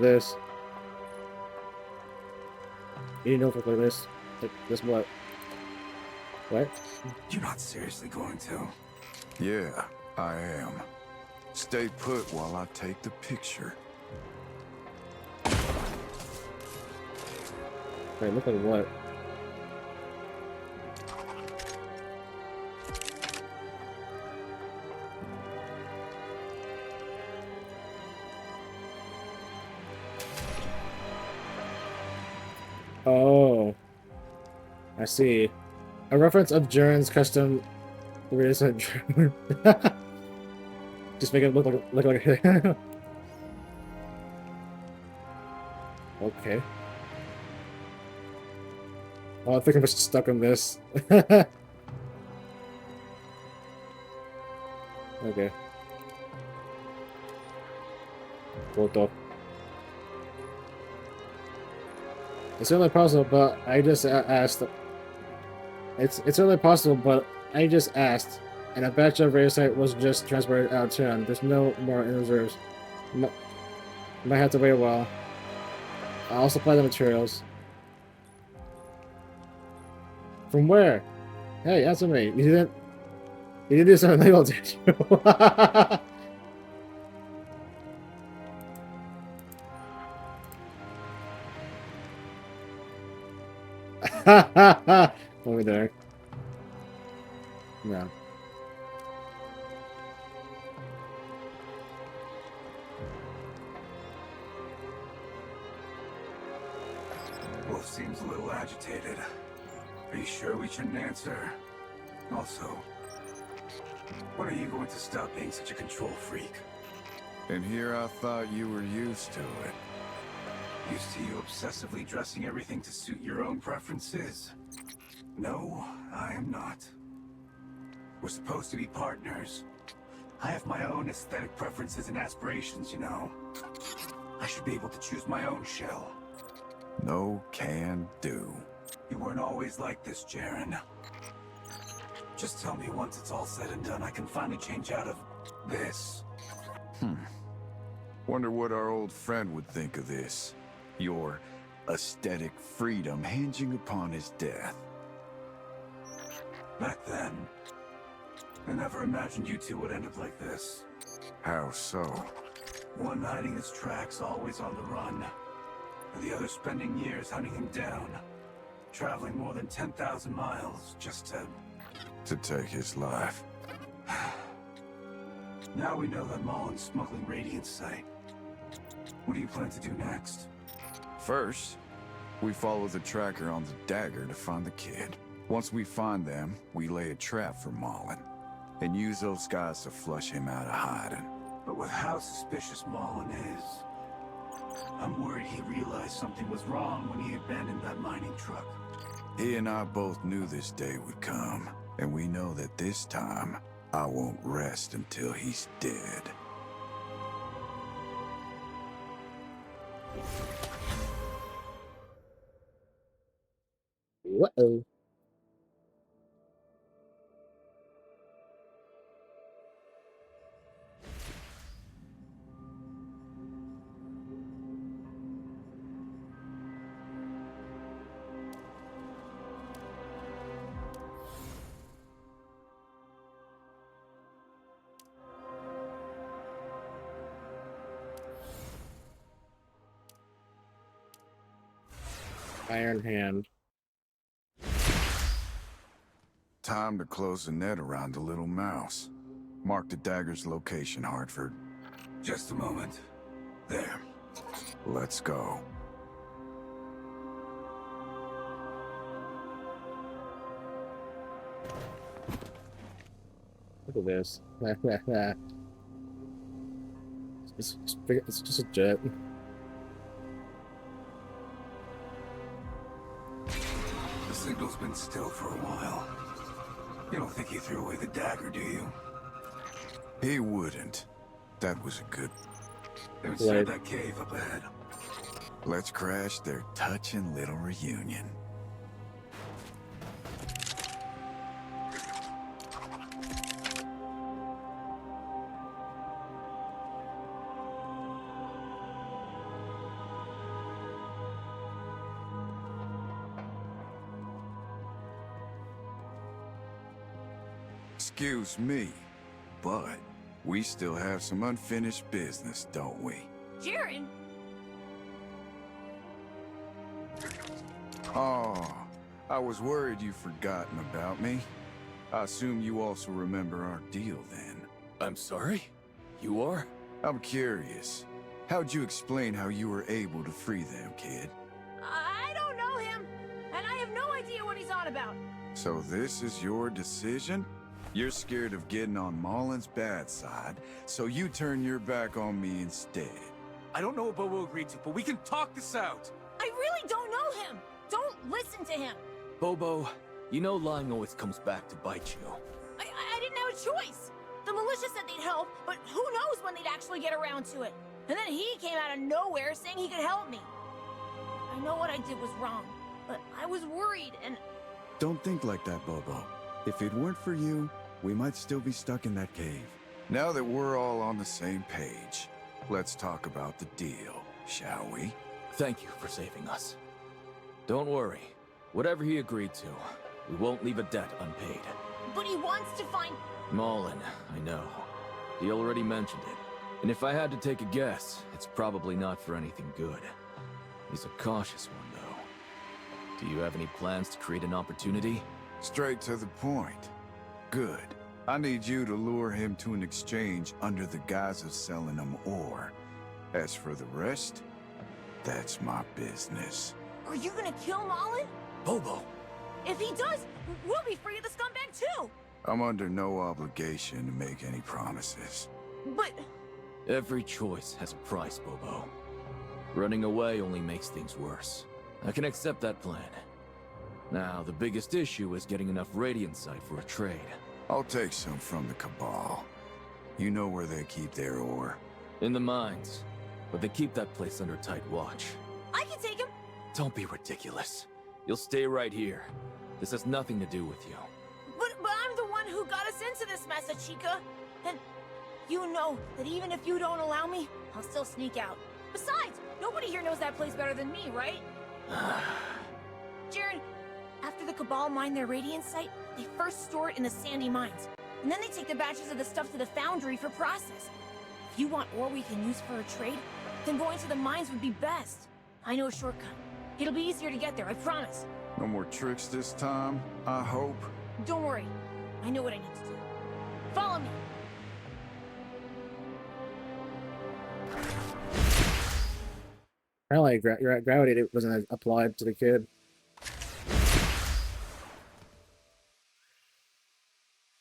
this. You need to look like this. Like this what? What? You're not seriously going to? Yeah, I am. Stay put while I take the picture. Wait, look like what? Oh, I see. A reference of Jaren's custom radiosite drone. Just make it look like Okay. Oh, I think I'm just stuck on this. Okay. Photo. It's certainly possible, but I just asked. It's certainly possible, but I just asked, and a batch of radiosite was just transported out of town. There's no more in reserves. Might have to wait a while. I'll supply the materials. From where? Hey, answer me. You didn't do something illegal, did you? Over there. No. Wolf seems a little agitated. Are you sure we shouldn't answer? Also, when are you going to stop being such a control freak? And here I thought you were used to it. Used to you obsessively dressing everything to suit your own preferences? No, I am not. We're supposed to be partners. I have my own aesthetic preferences and aspirations, you know. I should be able to choose my own shell. No can do. You weren't always like this, Jaren. Just tell me once it's all said and done, I can finally change out of this. Wonder what our old friend would think of this. Your aesthetic freedom hinging upon his death. Back then, I never imagined you two would end up like this. How so? One hiding his tracks, always on the run. And the other spending years hunting him down. Traveling more than 10,000 miles just to take his life. Now we know that Mullen's smuggling Radiant Sight. What do you plan to do next? First, we follow the tracker on the dagger to find the kid. Once we find them, we lay a trap for Mullen. And use those guys to flush him out of hiding. But with how suspicious Mullen is, I'm worried he realized something was wrong when he abandoned that mining truck. He and I both knew this day would come. And we know that this time, I won't rest until he's dead. Whoa. Iron Hand. Time to close the net around the little mouse. Mark the dagger's location, Hartford. Just a moment. There. Let's go. Look at this. It's just a jet. The signal's been still for a while. You don't think he threw away the dagger, do you? He wouldn't. That was a good... Inside that cave up ahead. Let's crash their touching little reunion. Excuse me, but we still have some unfinished business, don't we? Jaren! Oh, I was worried you'd forgotten about me. I assume you also remember our deal then. I'm sorry? You are? I'm curious. How'd you explain how you were able to free them, kid? I don't know him, and I have no idea what he's on about. So this is your decision? You're scared of getting on Mullen's bad side, so you turn your back on me instead. I don't know what Bobo agreed to, but we can talk this out. I really don't know him. Don't listen to him. Bobo, you know lying always comes back to bite you. I didn't have a choice. The militia said they'd help, but who knows when they'd actually get around to it. And then he came out of nowhere saying he could help me. I know what I did was wrong, but I was worried and... Don't think like that, Bobo. If it weren't for you, we might still be stuck in that cave. Now that we're all on the same page, let's talk about the deal, shall we? Thank you for saving us. Don't worry. Whatever he agreed to, we won't leave a debt unpaid. But he wants to find... Mullen, I know. He already mentioned it. And if I had to take a guess, it's probably not for anything good. He's a cautious one, though. Do you have any plans to create an opportunity? Straight to the point. Good. I need you to lure him to an exchange under the guise of selling him ore. As for the rest, that's my business. Are you gonna kill Mullen? Bobo! If he does, we'll be free of the scumbag too! I'm under no obligation to make any promises. But... Every choice has a price, Bobo. Running away only makes things worse. I can accept that plan. Now, the biggest issue is getting enough radiant sight for a trade. I'll take some from the Cabal. You know where they keep their ore? In the mines. But they keep that place under tight watch. I can take him! Don't be ridiculous. You'll stay right here. This has nothing to do with you. But I'm the one who got us into this mess, Chica. And you know that even if you don't allow me, I'll still sneak out. Besides, nobody here knows that place better than me, right? Jaren, after the Cabal mine their radiant sight, they first store it in the sandy mines. And then they take the batches of the stuff to the foundry for process. If you want ore we can use for a trade, then going to the mines would be best. I know a shortcut. It'll be easier to get there, I promise. No more tricks this time, I hope. Don't worry. I know what I need to do. Follow me. Apparently, gravity wasn't applied to the kid.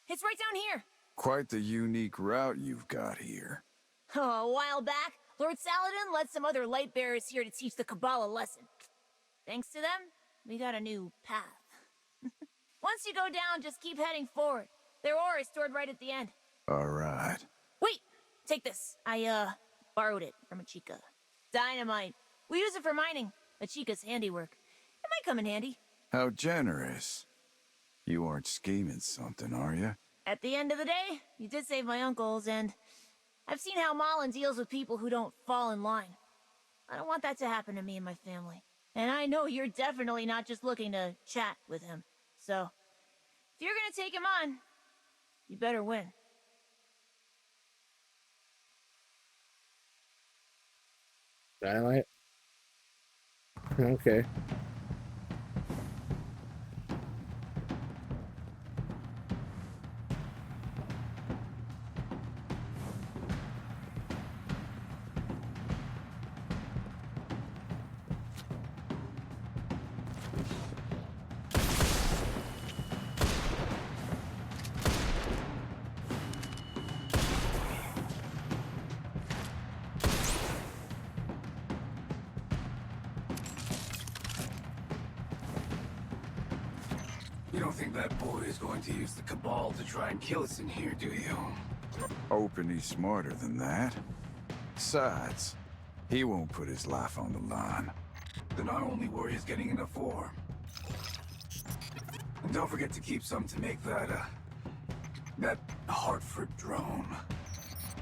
It's right down here. Quite the unique route you've got here. Oh, a while back, Lord Saladin led some other light bearers here to teach the Cabal a lesson. Thanks to them, we got a new path. Once you go down, just keep heading forward. Their ore is stored right at the end. All right. Wait, take this. I, borrowed it from a chica. Dynamite. We use it for mining. A Chica's handiwork. It might come in handy. How generous. You aren't scheming something, are you? At the end of the day, you did save my uncles, and I've seen how Malin deals with people who don't fall in line. I don't want that to happen to me and my family. And I know you're definitely not just looking to chat with him. So, if you're gonna take him on, you better win. Dynamite? Okay. You don't think that boy is going to use the Cabal to try and kill us in here, do you? Hoping he's smarter than that. Besides, he won't put his life on the line. Then our only worry is getting enough ore. And don't forget to keep some to make that Hartford drone.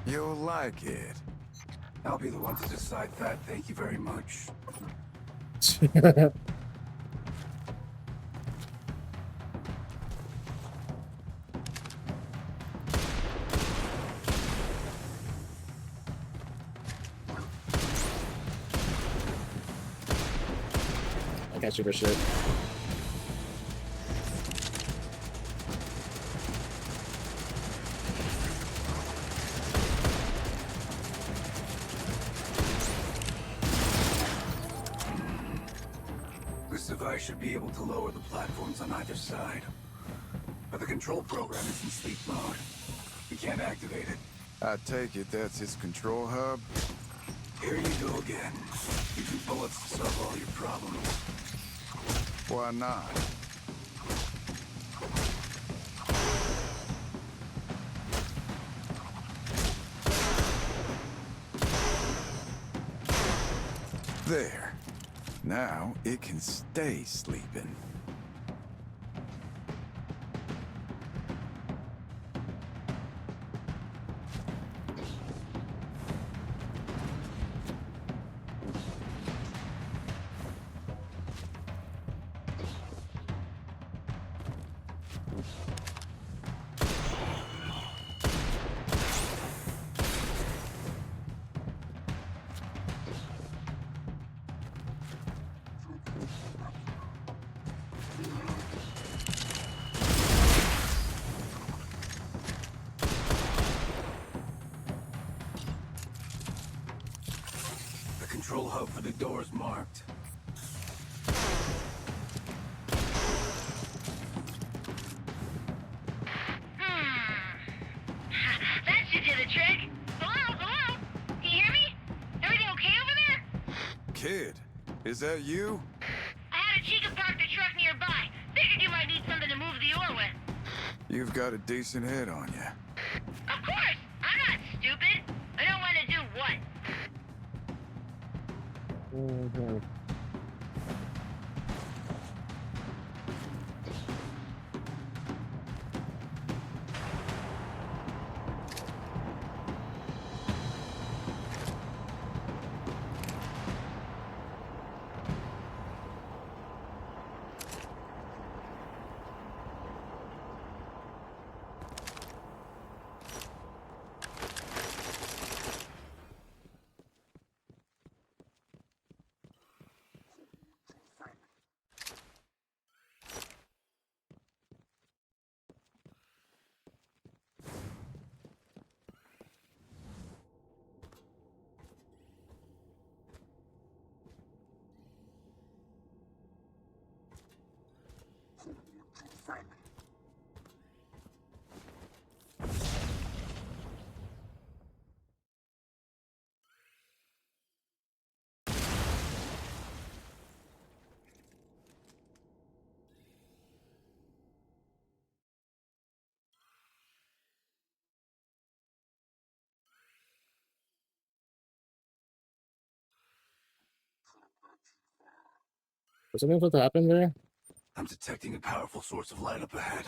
You'll like it. I'll be the one to decide that, thank you very much. I got super shit. This device should be able to lower the platforms on either side. But the control program is in sleep mode. We can't activate it. I take it that's his control hub? Here you go again. Using bullets to solve all your problems. Why not? There. Now it can stay sleeping. The control hub for the door is marked. That should do the trick. Hello, hello? Can you hear me? Everything okay over there? Kid, is that you? I had a Chica park the truck nearby. Figured you might need something to move the ore with. You've got a decent head on you. Of course! I'm not stupid. I know when to do what. Mhm. Was something supposed to happen there? I'm detecting a powerful source of light up ahead.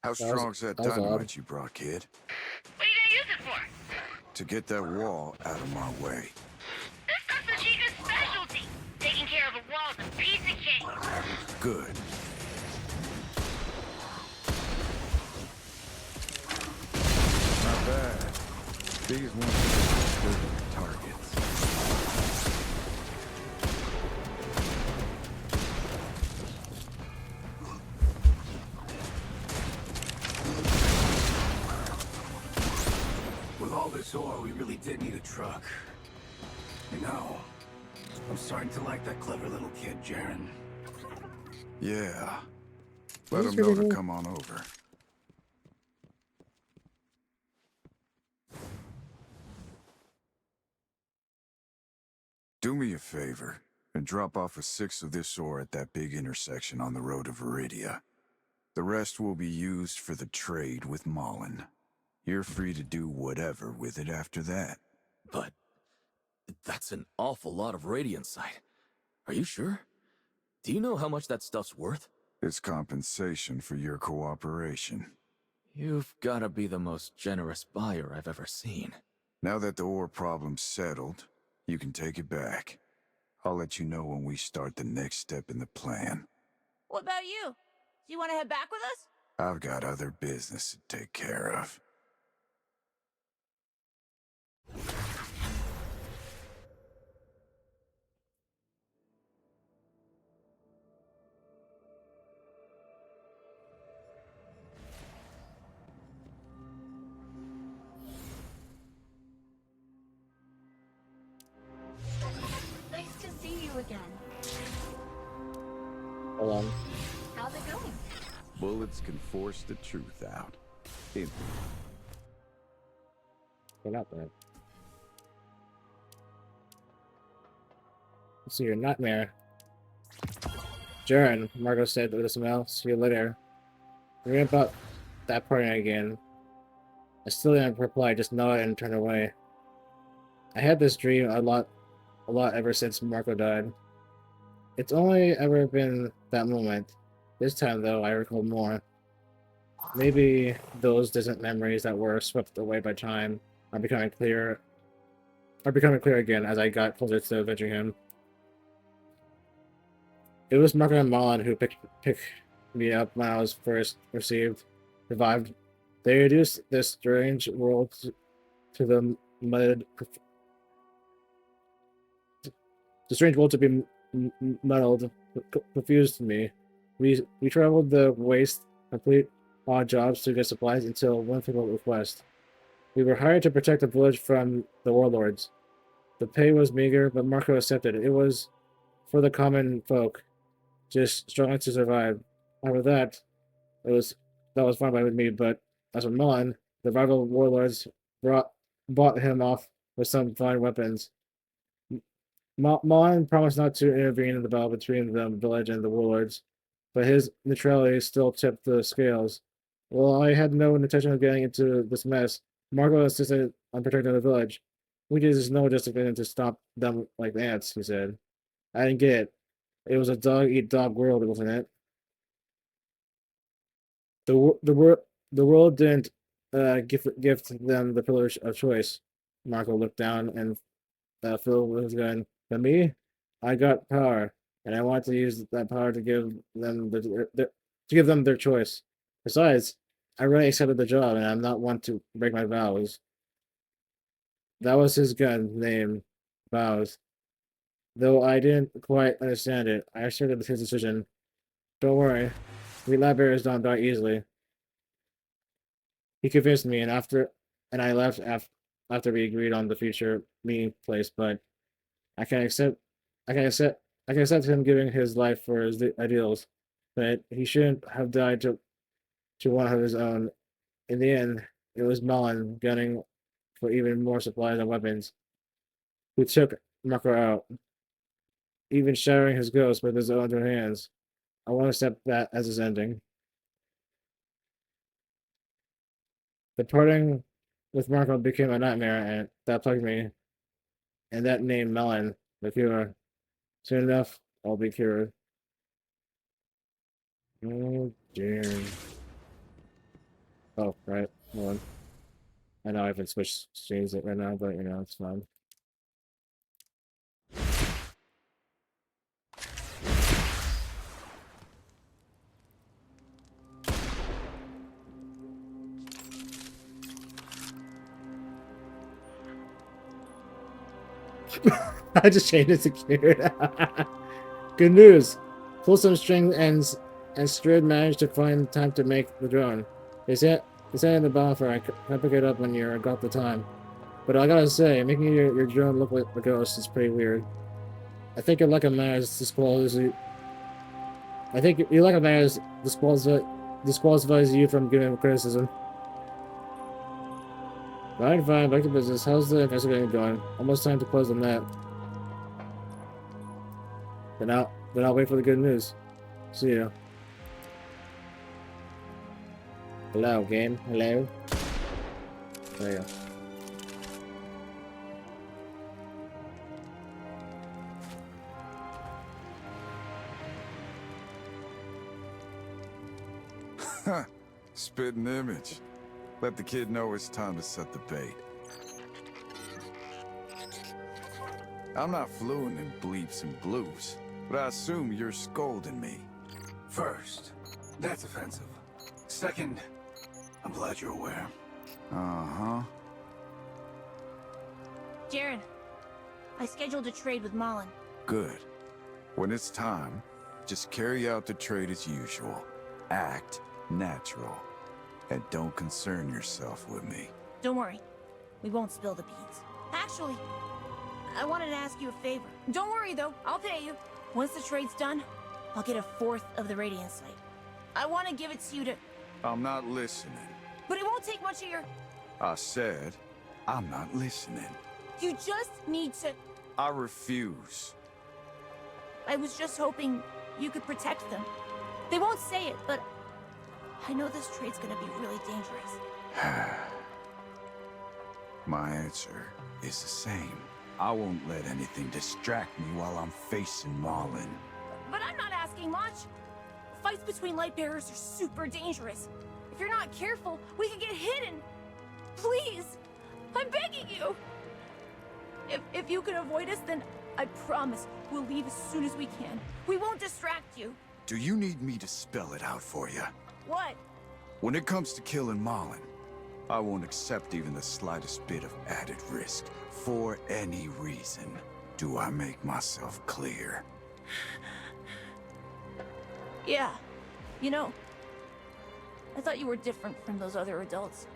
How strong's that dynamite you brought, kid? What are you gonna use it for? To get that wall out of my way. This stuff's the Chica's specialty. Taking care of a wall's a piece of cake. Good. Not bad. These ones are good targets. With all this ore, we really did need a truck. You know, I'm starting to like that clever little kid, Jaren. Yeah. Let him know to come on over. Do me a favor and drop off a sixth of this ore at that big intersection on the road to Viridia. The rest will be used for the trade with Mullen. You're free to do whatever with it after that. But that's an awful lot of radiantite. Are you sure? Do you know how much that stuff's worth? It's compensation for your cooperation. You've gotta be the most generous buyer I've ever seen. Now that the ore problem's settled, you can take it back. I'll let you know when we start the next step in the plan. What about you? Do you want to head back with us? I've got other business to take care of. Nice to see you again. Hold on. How's it going? Bullets can force the truth out. They're not bad. See your nightmare. Jaren, Margot said with a smile. See you later. Worry about that party again. I still didn't reply, just nodded and turned away. I had this dream a lot ever since Marco died. It's only ever been that moment. This time, though, I recall more. Maybe those distant memories that were swept away by time are becoming clear again as I got closer to avenging him. It was Marco and Mullen who picked me up when I was first revived. They reduced this strange world to the strange world to be muddled, confused me. We traveled the waste, complete odd jobs to get supplies until one single request. We were hired to protect the village from the warlords. The pay was meager, but Marco accepted it. It was for the common folk, just struggling to survive. After that, that was fine by me. But as for Mullen, the rival warlords bought him off with some fine weapons. Mullen promised not to intervene in the battle between the village and the warlords, but his neutrality still tipped the scales. Well, I had no intention of getting into this mess. Marco insisted on protecting the village. We just no justification to stop them like ants, he said. I didn't get it. It was a dog-eat-dog world, wasn't it? The world didn't gift them the privilege of choice. Marco looked down and filled with his gun. But me, I got power, and I want to use that power to give them their choice. Besides, I already accepted the job, and I'm not one to break my vows. That was his gun name, vows. Though I didn't quite understand it, I accepted his decision. Don't worry, we lab bears don't die easily. He convinced me, and I left after we agreed on the future meeting place. But I can accept, I can accept him giving his life for his ideals, but he shouldn't have died to one of his own. In the end, it was Mullen gunning for even more supplies and weapons, who took Marco out, even shattering his ghost with his own two hands. I want to accept that as his ending. The parting with Marco became a nightmare, and that plagued me. And that name, Melon, the cure. Soon enough, all be cured. Oh, dear. Oh, right. Hold on. I know I haven't switched streams it right now, but you know, it's fine. I just changed it to cured. Good news! Folsom String and Strid managed to find time to make the drone. They said in the buffer I can pick it up when you got the time. But I gotta say, making your drone look like a ghost is pretty weird. I think your lack of manners disqualifies you. I think your lack of manners disqualifies you from giving criticism. Fine, back to business. How's the investigating going? Almost time to close on that. Then I'll wait for the good news. See ya. Hello, game. Hello. There you go. Spitting image. Let the kid know it's time to set the bait. I'm not fluent in bleeps and blues, but I assume you're scolding me. First, that's offensive. Second, I'm glad you're aware. Uh-huh. Jaren, I scheduled a trade with Malin. Good. When it's time, just carry out the trade as usual. Act natural. And don't concern yourself with me. Don't worry. We won't spill the beans. Actually, I wanted to ask you a favor. Don't worry, though. I'll pay you. Once the trade's done, I'll get 1/4 of the Radiant site. I want to give it to you to... I'm not listening. But it won't take much of your... I said, I'm not listening. You just need to... I refuse. I was just hoping you could protect them. They won't say it, but... I know this trade's gonna be really dangerous. My answer is the same. I won't let anything distract me while I'm facing Marlin. But I'm not asking much. Fights between light bearers are super dangerous. If you're not careful, we could get hidden. Please, I'm begging you. If you can avoid us, then I promise we'll leave as soon as we can. We won't distract you. Do you need me to spell it out for you? What? When it comes to killing Marlin, I won't accept even the slightest bit of added risk for any reason. Do I make myself clear? Yeah. You know, I thought you were different from those other adults.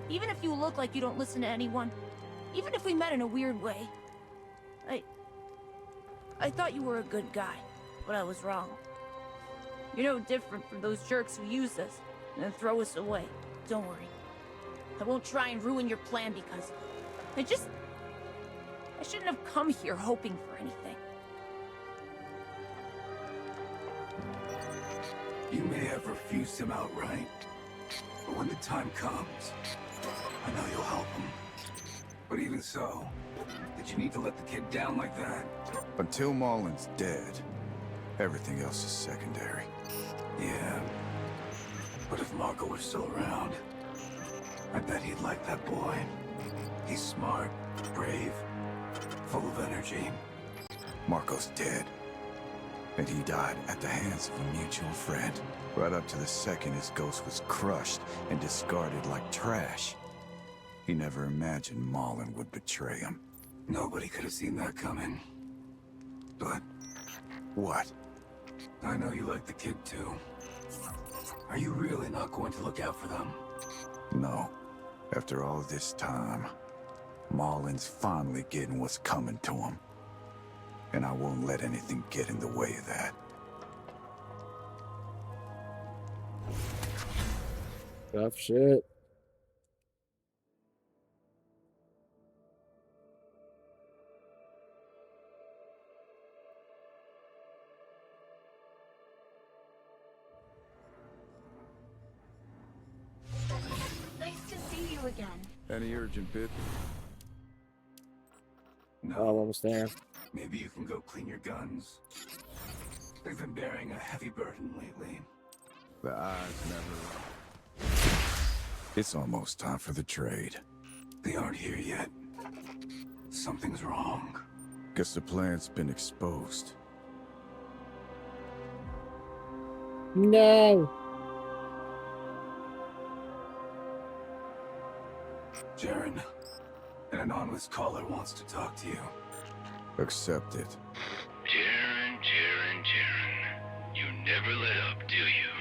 Even if you look like you don't listen to anyone, even if we met in a weird way, I thought you were a good guy, but I was wrong. You're no different from those jerks who use us and then throw us away. Don't worry. I won't try and ruin your plan because I shouldn't have come here hoping for anything. You may have refused him outright, but when the time comes, I know you'll help him. But even so, did you need to let the kid down like that? Until Marlin's dead, everything else is secondary. Yeah. But if Marco were still around, I bet he'd like that boy. He's smart, brave, full of energy. Marco's dead. And he died at the hands of a mutual friend. Right up to the second his ghost was crushed and discarded like trash. He never imagined Marlin would betray him. Nobody could have seen that coming. But... What? I know you like the kid too. Are you really not going to look out for them? No. After all this time, Marlin's finally getting what's coming to him. And I won't let anything get in the way of that. Tough shit. Nice to see you again. Any urgent bit? No. Oh, almost there. Maybe you can go clean your guns. They've been bearing a heavy burden lately. The eyes never. It's almost time for the trade. They aren't here yet. Something's wrong. Guess the plan's been exposed. No. Jaren, an anonymous caller wants to talk to you. Accept it. Jaren. You never let up, do you?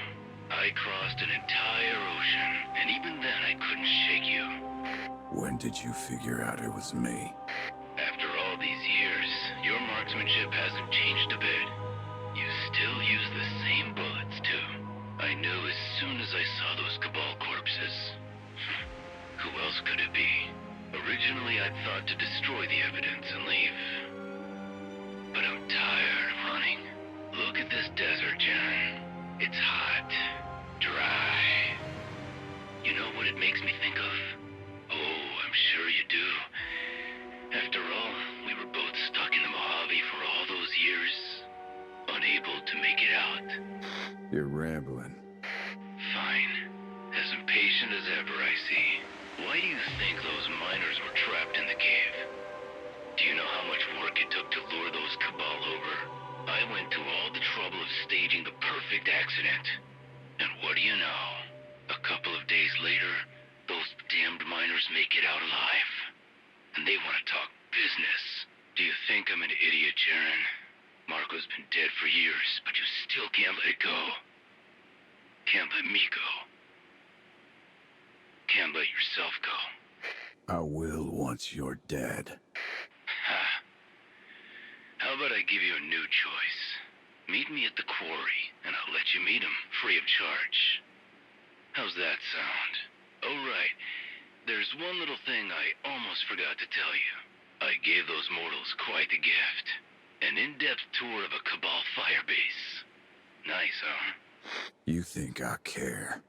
I crossed an entire ocean, and even then I couldn't shake you. When did you figure out it was me? After all these years, your marksmanship hasn't changed a bit. You still use the same bullets, too. I knew as soon as I saw those Cabal corpses. Who else could it be? Originally, I thought to destroy the evidence and leave. But I'm tired of running. Look at this desert, Jaren. It's hot, dry. You know what it makes me think of? Oh, I'm sure you do. After all, we were both stuck in the Mojave for all those years, unable to make it out. You're rambling. Fine. As impatient as ever, I see. Why do you think those miners were trapped in the cave? Do you know how much work it took to lure those Cabal over? I went to all the trouble of staging the perfect accident. And what do you know? A couple of days later, those damned miners make it out alive. And they want to talk business. Do you think I'm an idiot, Jaren? Marco's been dead for years, but you still can't let it go. Can't let me go. Can't let yourself go. I will once you're dead. Ha. How about I give you a new choice? Meet me at the quarry, and I'll let you meet him, free of charge. How's that sound? Oh, right. There's one little thing I almost forgot to tell you. I gave those mortals quite the gift. An in-depth tour of a Cabal firebase. Nice, huh? You think I care?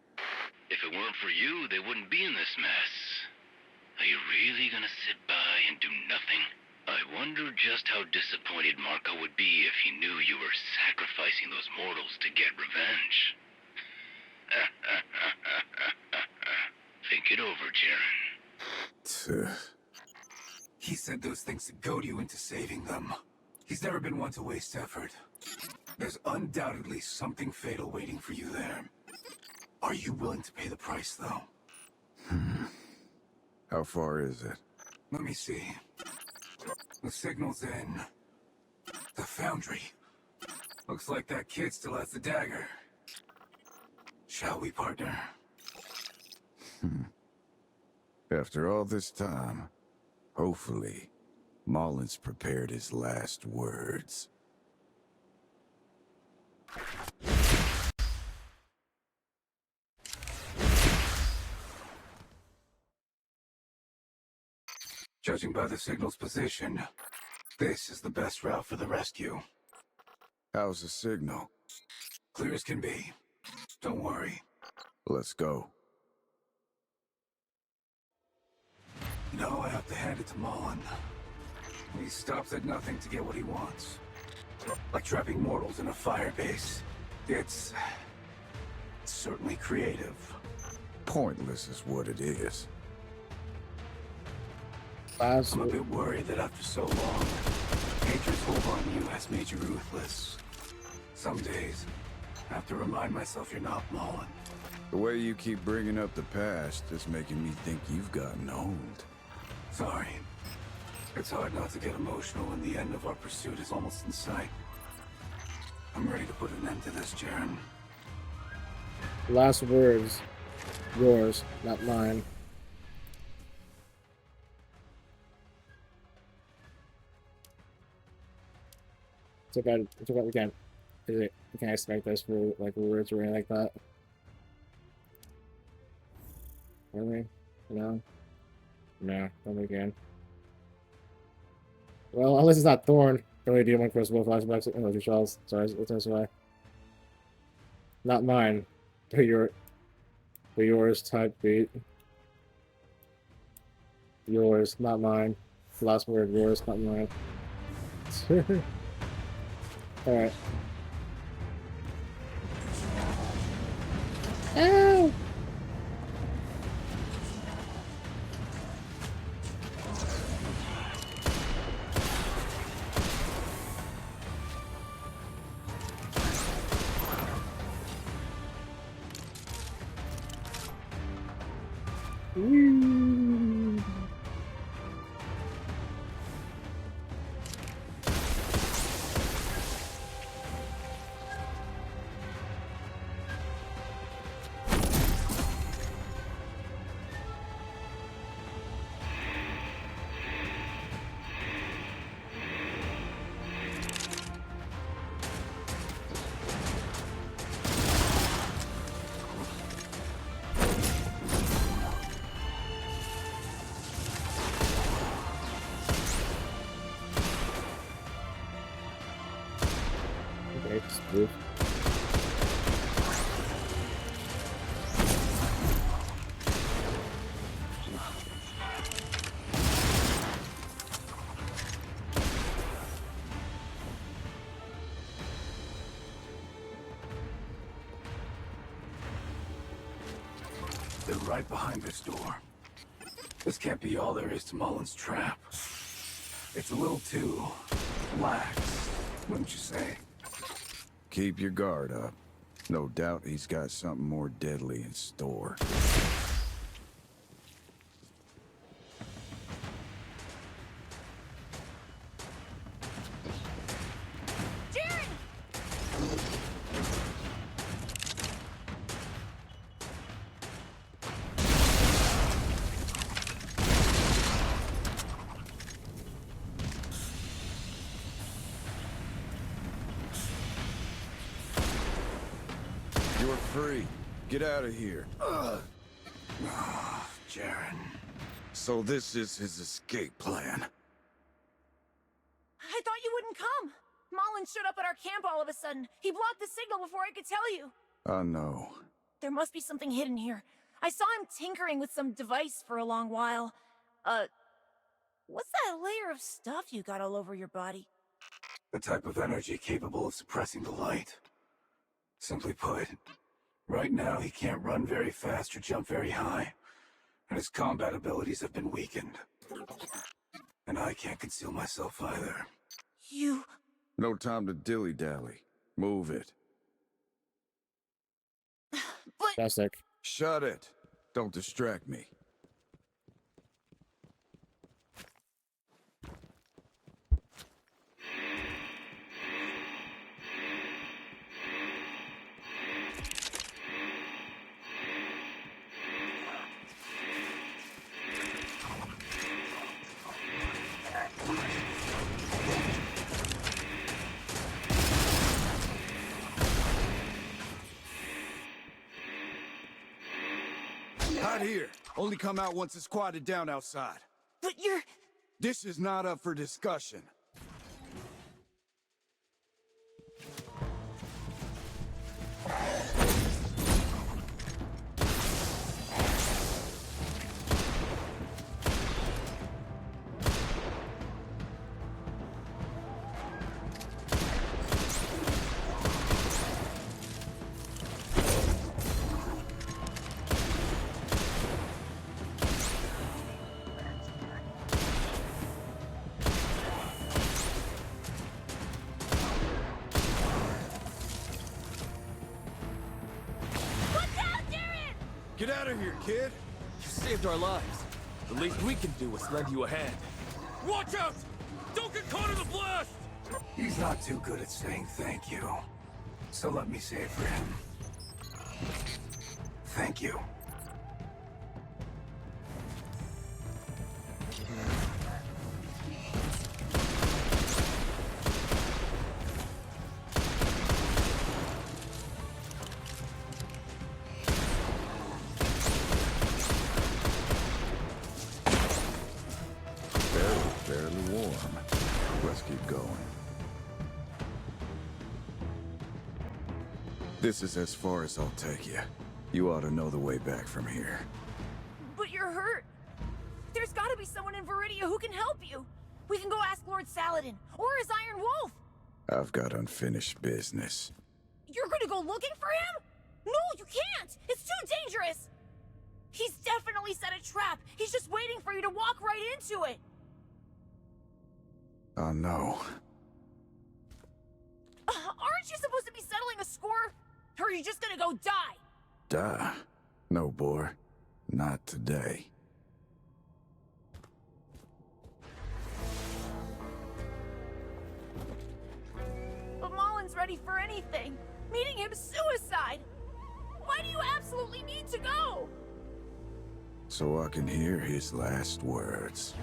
If it weren't for you, they wouldn't be in this mess. Are you really gonna sit by and do nothing? I wonder just how disappointed Marco would be if he knew you were sacrificing those mortals to get revenge. Think it over, Jaren. He said those things to goad you into saving them. He's never been one to waste effort. There's undoubtedly something fatal waiting for you there. Are you willing to pay the price, though? How far is it? Let me see. The signal's in the foundry. Looks like that kid still has the dagger. Shall we, partner? After all this time, hopefully, Mullen's prepared his last words. Judging by the signal's position, this is the best route for the rescue. How's the signal? Clear as can be. Don't worry. Let's go. No, I have to hand it to Mullen. He stops at nothing to get what he wants. Like trapping mortals in a firebase. It's certainly creative. Pointless is what it is. I'm a bit worried that after so long, nature's hold on you has made you ruthless. Some days, I have to remind myself you're not Mullen. The way you keep bringing up the past is making me think you've gotten old. Sorry. It's hard not to get emotional when the end of our pursuit is almost in sight. I'm ready to put an end to this, Jaren. Last words. Yours, not mine. Too bad we can't expect this for like words or anything like that. Really? No? No, don't again. Well, unless it's not Thorn. Really do one crossbow flashbacks and energy shells. Sorry, it's this way. Not mine. But yours type beat. Yours, not mine. Last word, yours, not mine. Alright. Ow! Woo. Okay, smooth. They're right behind this door. This can't be all there is to Mullen's trap. It's a little too lax, wouldn't you say? Keep your guard up. No doubt he's got something more deadly in store. Jaren! You're free. Get out of here. Jaren. So this is his escape plan. I thought you wouldn't come. Mullen showed up at our camp all of a sudden. He blocked the signal before I could tell you. I know. There must be something hidden here. I saw him tinkering with some device for a long while. What's that layer of stuff you got all over your body? The type of energy capable of suppressing the light. Simply put, right now he can't run very fast or jump very high, and his combat abilities have been weakened. And I can't conceal myself either. You... No time to dilly-dally. Move it. But... Fantastic. Shut it. Don't distract me. Hide here. Only come out once it's quieted down outside. But you're... This is not up for discussion. Get out of here, kid! You saved our lives. The least we can do is lend you a hand. Watch out! Don't get caught in the blast! He's not too good at saying thank you. So let me say it for him. Thank you. Fairly warm. Let's keep going. This is as far as I'll take you. You ought to know the way back from here. But you're hurt. There's gotta be someone in Viridia who can help you. We can go ask Lord Saladin, or his Iron Wolf. I've got unfinished business. You're gonna go looking for him? No, you can't! It's too dangerous! He's definitely set a trap. He's just waiting for you to walk right into it. Oh no. Aren't you supposed to be settling a score? Or are you just gonna go die? Duh. No, boy. Not today. But Mullen's ready for anything. Meeting him's suicide. Why do you absolutely need to go? So I can hear his last words.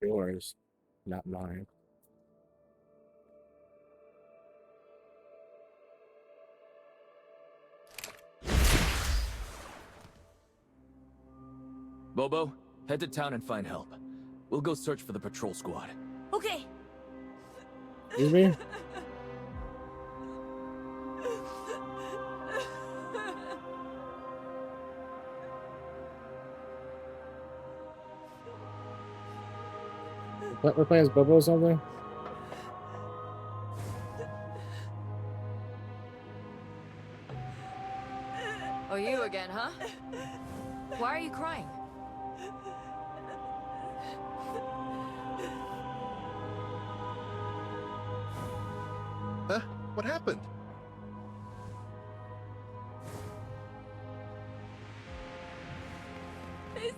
Yours, not mine. Bobo, head to town and find help. We'll go search for the patrol squad. Okay. Excuse me? We're playing as Bobo or something? Oh, you again, huh? Why are you crying? Huh? What happened? Is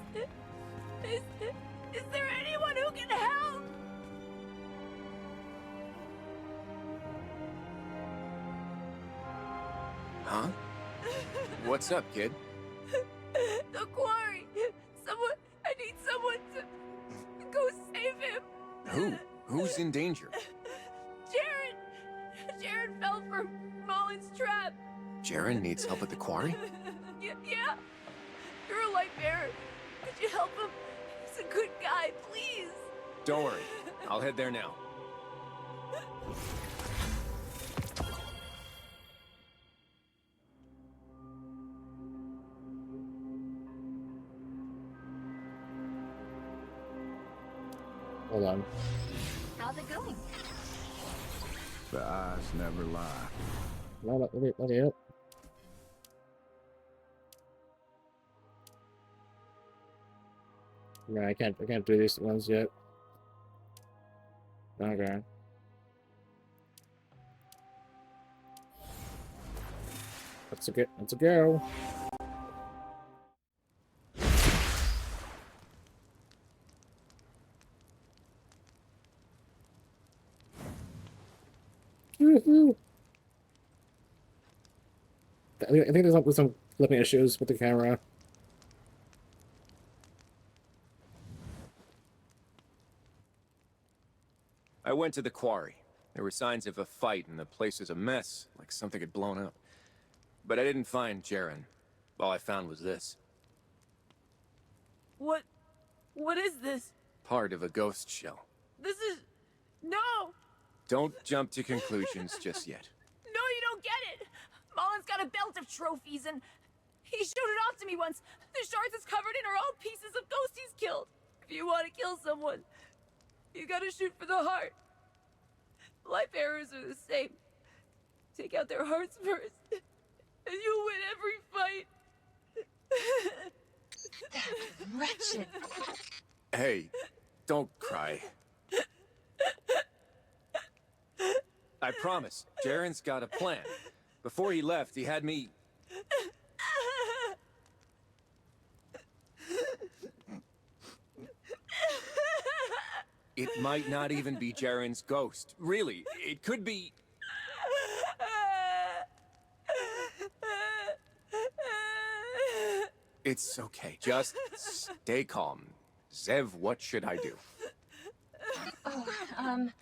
there anyone who can help? Huh? What's up, kid? The quarry! I need someone to go save him! Who? Who's in danger? Jaren fell for Mullen's trap! Jaren needs help at the quarry? Yeah? You're a light bearer. Could you help him? He's a good guy, please! Don't worry. I'll head there now. Hold on. How's it going? The eyes never lie. No, let me up. No, I can't do these ones yet. Okay. Let's go. Woohoo! I think there's some flipping issues with the camera. I went to the quarry. There were signs of a fight and the place was a mess, like something had blown up. But I didn't find Jaren. All I found was this. What is this? Part of a ghost shell. This is... No! Don't jump to conclusions just yet. No, you don't get it! Mullen's got a belt of trophies and... He showed it off to me once. The shards is covered in are all pieces of ghosts he's killed. If you want to kill someone, you gotta shoot for the heart. Life bearers are the same. Take out their hearts first, and you'll win every fight. That's wretched. Hey, don't cry. I promise, Jaren's got a plan. Before he left, he had me... It might not even be Jaren's ghost. Really, it could be... It's okay, just stay calm. Zev, what should I do? Oh, I'm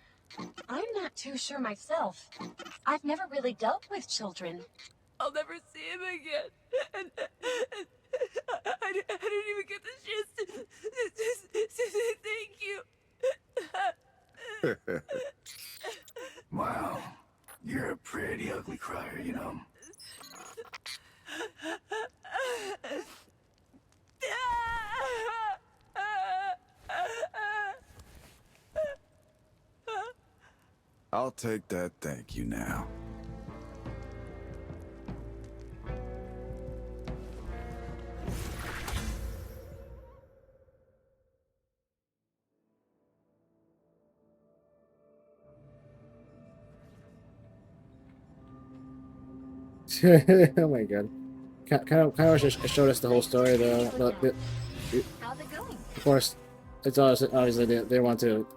not too sure myself. I've never really dealt with children. I'll never see him again. And I didn't even get the chance to say thank you. Wow. You're a pretty ugly crier, you know. I'll take that thank you now. Oh my god. Kind of wish it showed us the whole story though. How's it going? Of course, it's obviously they want to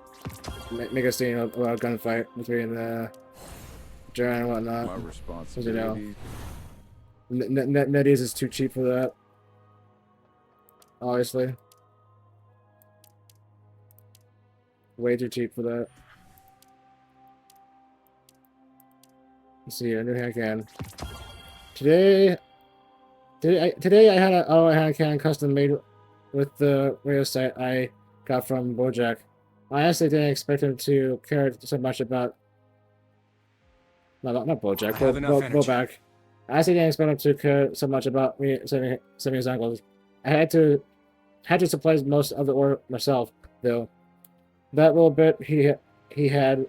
make a scene about a gunfight between Jaren and whatnot. My 'Cause, you know, responsibility. NetEase is too cheap for that. Obviously. Way too cheap for that. Let's see, a new hand can. Today I had a hand can custom made with the radio set I got from Bojack. I honestly didn't expect him to care so much about not Bojack, I have enough energy. Boback. I honestly didn't expect him to care so much about me saving his uncles. I had to supply most of the ore myself, though. That little bit he had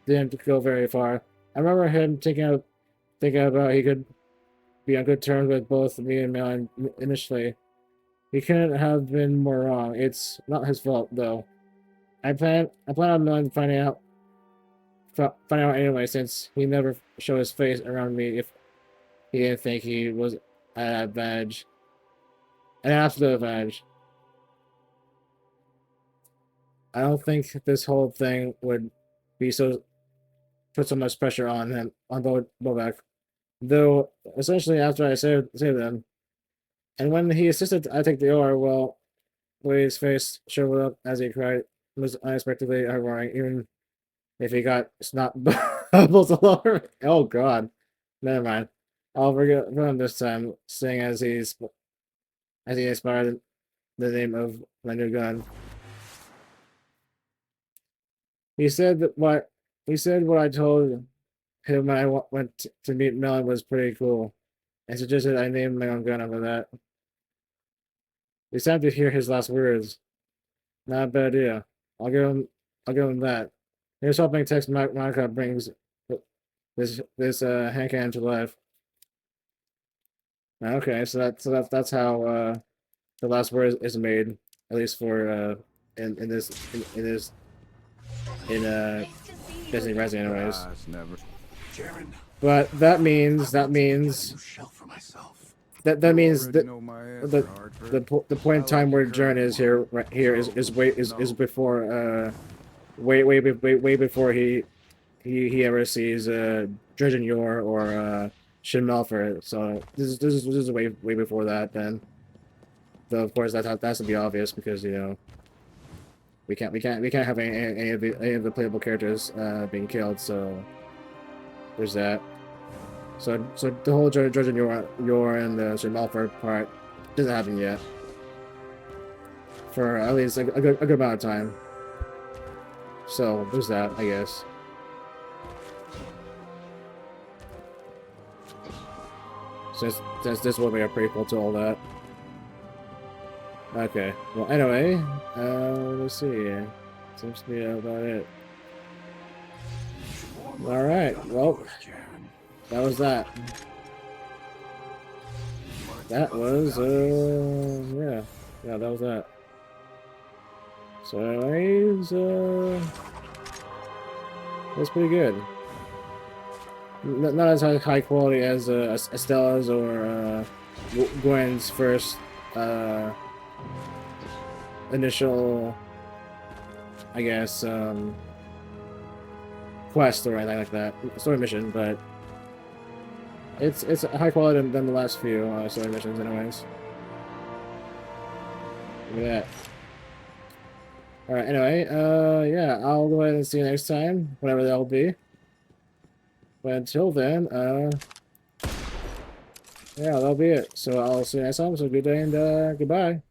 didn't go very far. I remember him thinking about he could be on good terms with both me and Melon initially. He couldn't have been more wrong. It's not his fault though. I plan on Melon finding out anyway, since he never showed his face around me if he didn't think he was at an advantage. An absolute advantage. I don't think this whole thing would be put so much pressure on him, on Bobak. Though, essentially after I saved them, and when he insisted I take the ore, well, Wade's face showed up as he cried. It was unexpectedly heartwarming, even if he got snot bubbles all over. Oh god. Never mind. I'll forget him this time, seeing as he inspired the name of my new gun. He said what I told him when I went to meet Melon was pretty cool, and suggested I name my own gun after that. It's time to hear his last words. Not a bad idea. I'll give him that. Here's hoping text Monica brings this hand cannon to life. Okay, so that's how the last word is made, at least for in Disney Rising anyways. Jaren, But that means that means the point in time where Jaren is here is before way before he ever sees Dredgen Yor or Shin Malphur. So this is way before that then. Though of course that has to be obvious because you know we can't have any of the playable characters being killed, so there's that. So the whole Dredgen Yor and the Shin Malphur part doesn't happen yet. For at least a good amount of time. So there's that, I guess. Since this will be a prequel to all that. Okay. Well, anyway, let's see. Seems to be about it. All right. Well, that was that. That was yeah, that was that. So, anyways, that's pretty good. Not as high quality as Estella's or Gwen's first initial, I guess, quest or anything like that, story mission, but it's high quality than the last few story missions, anyways. Look at that. All right. Anyway, yeah, I'll go ahead and see you next time, whatever that'll be. But until then, yeah, that'll be it. So I'll see you next time. So good day and goodbye.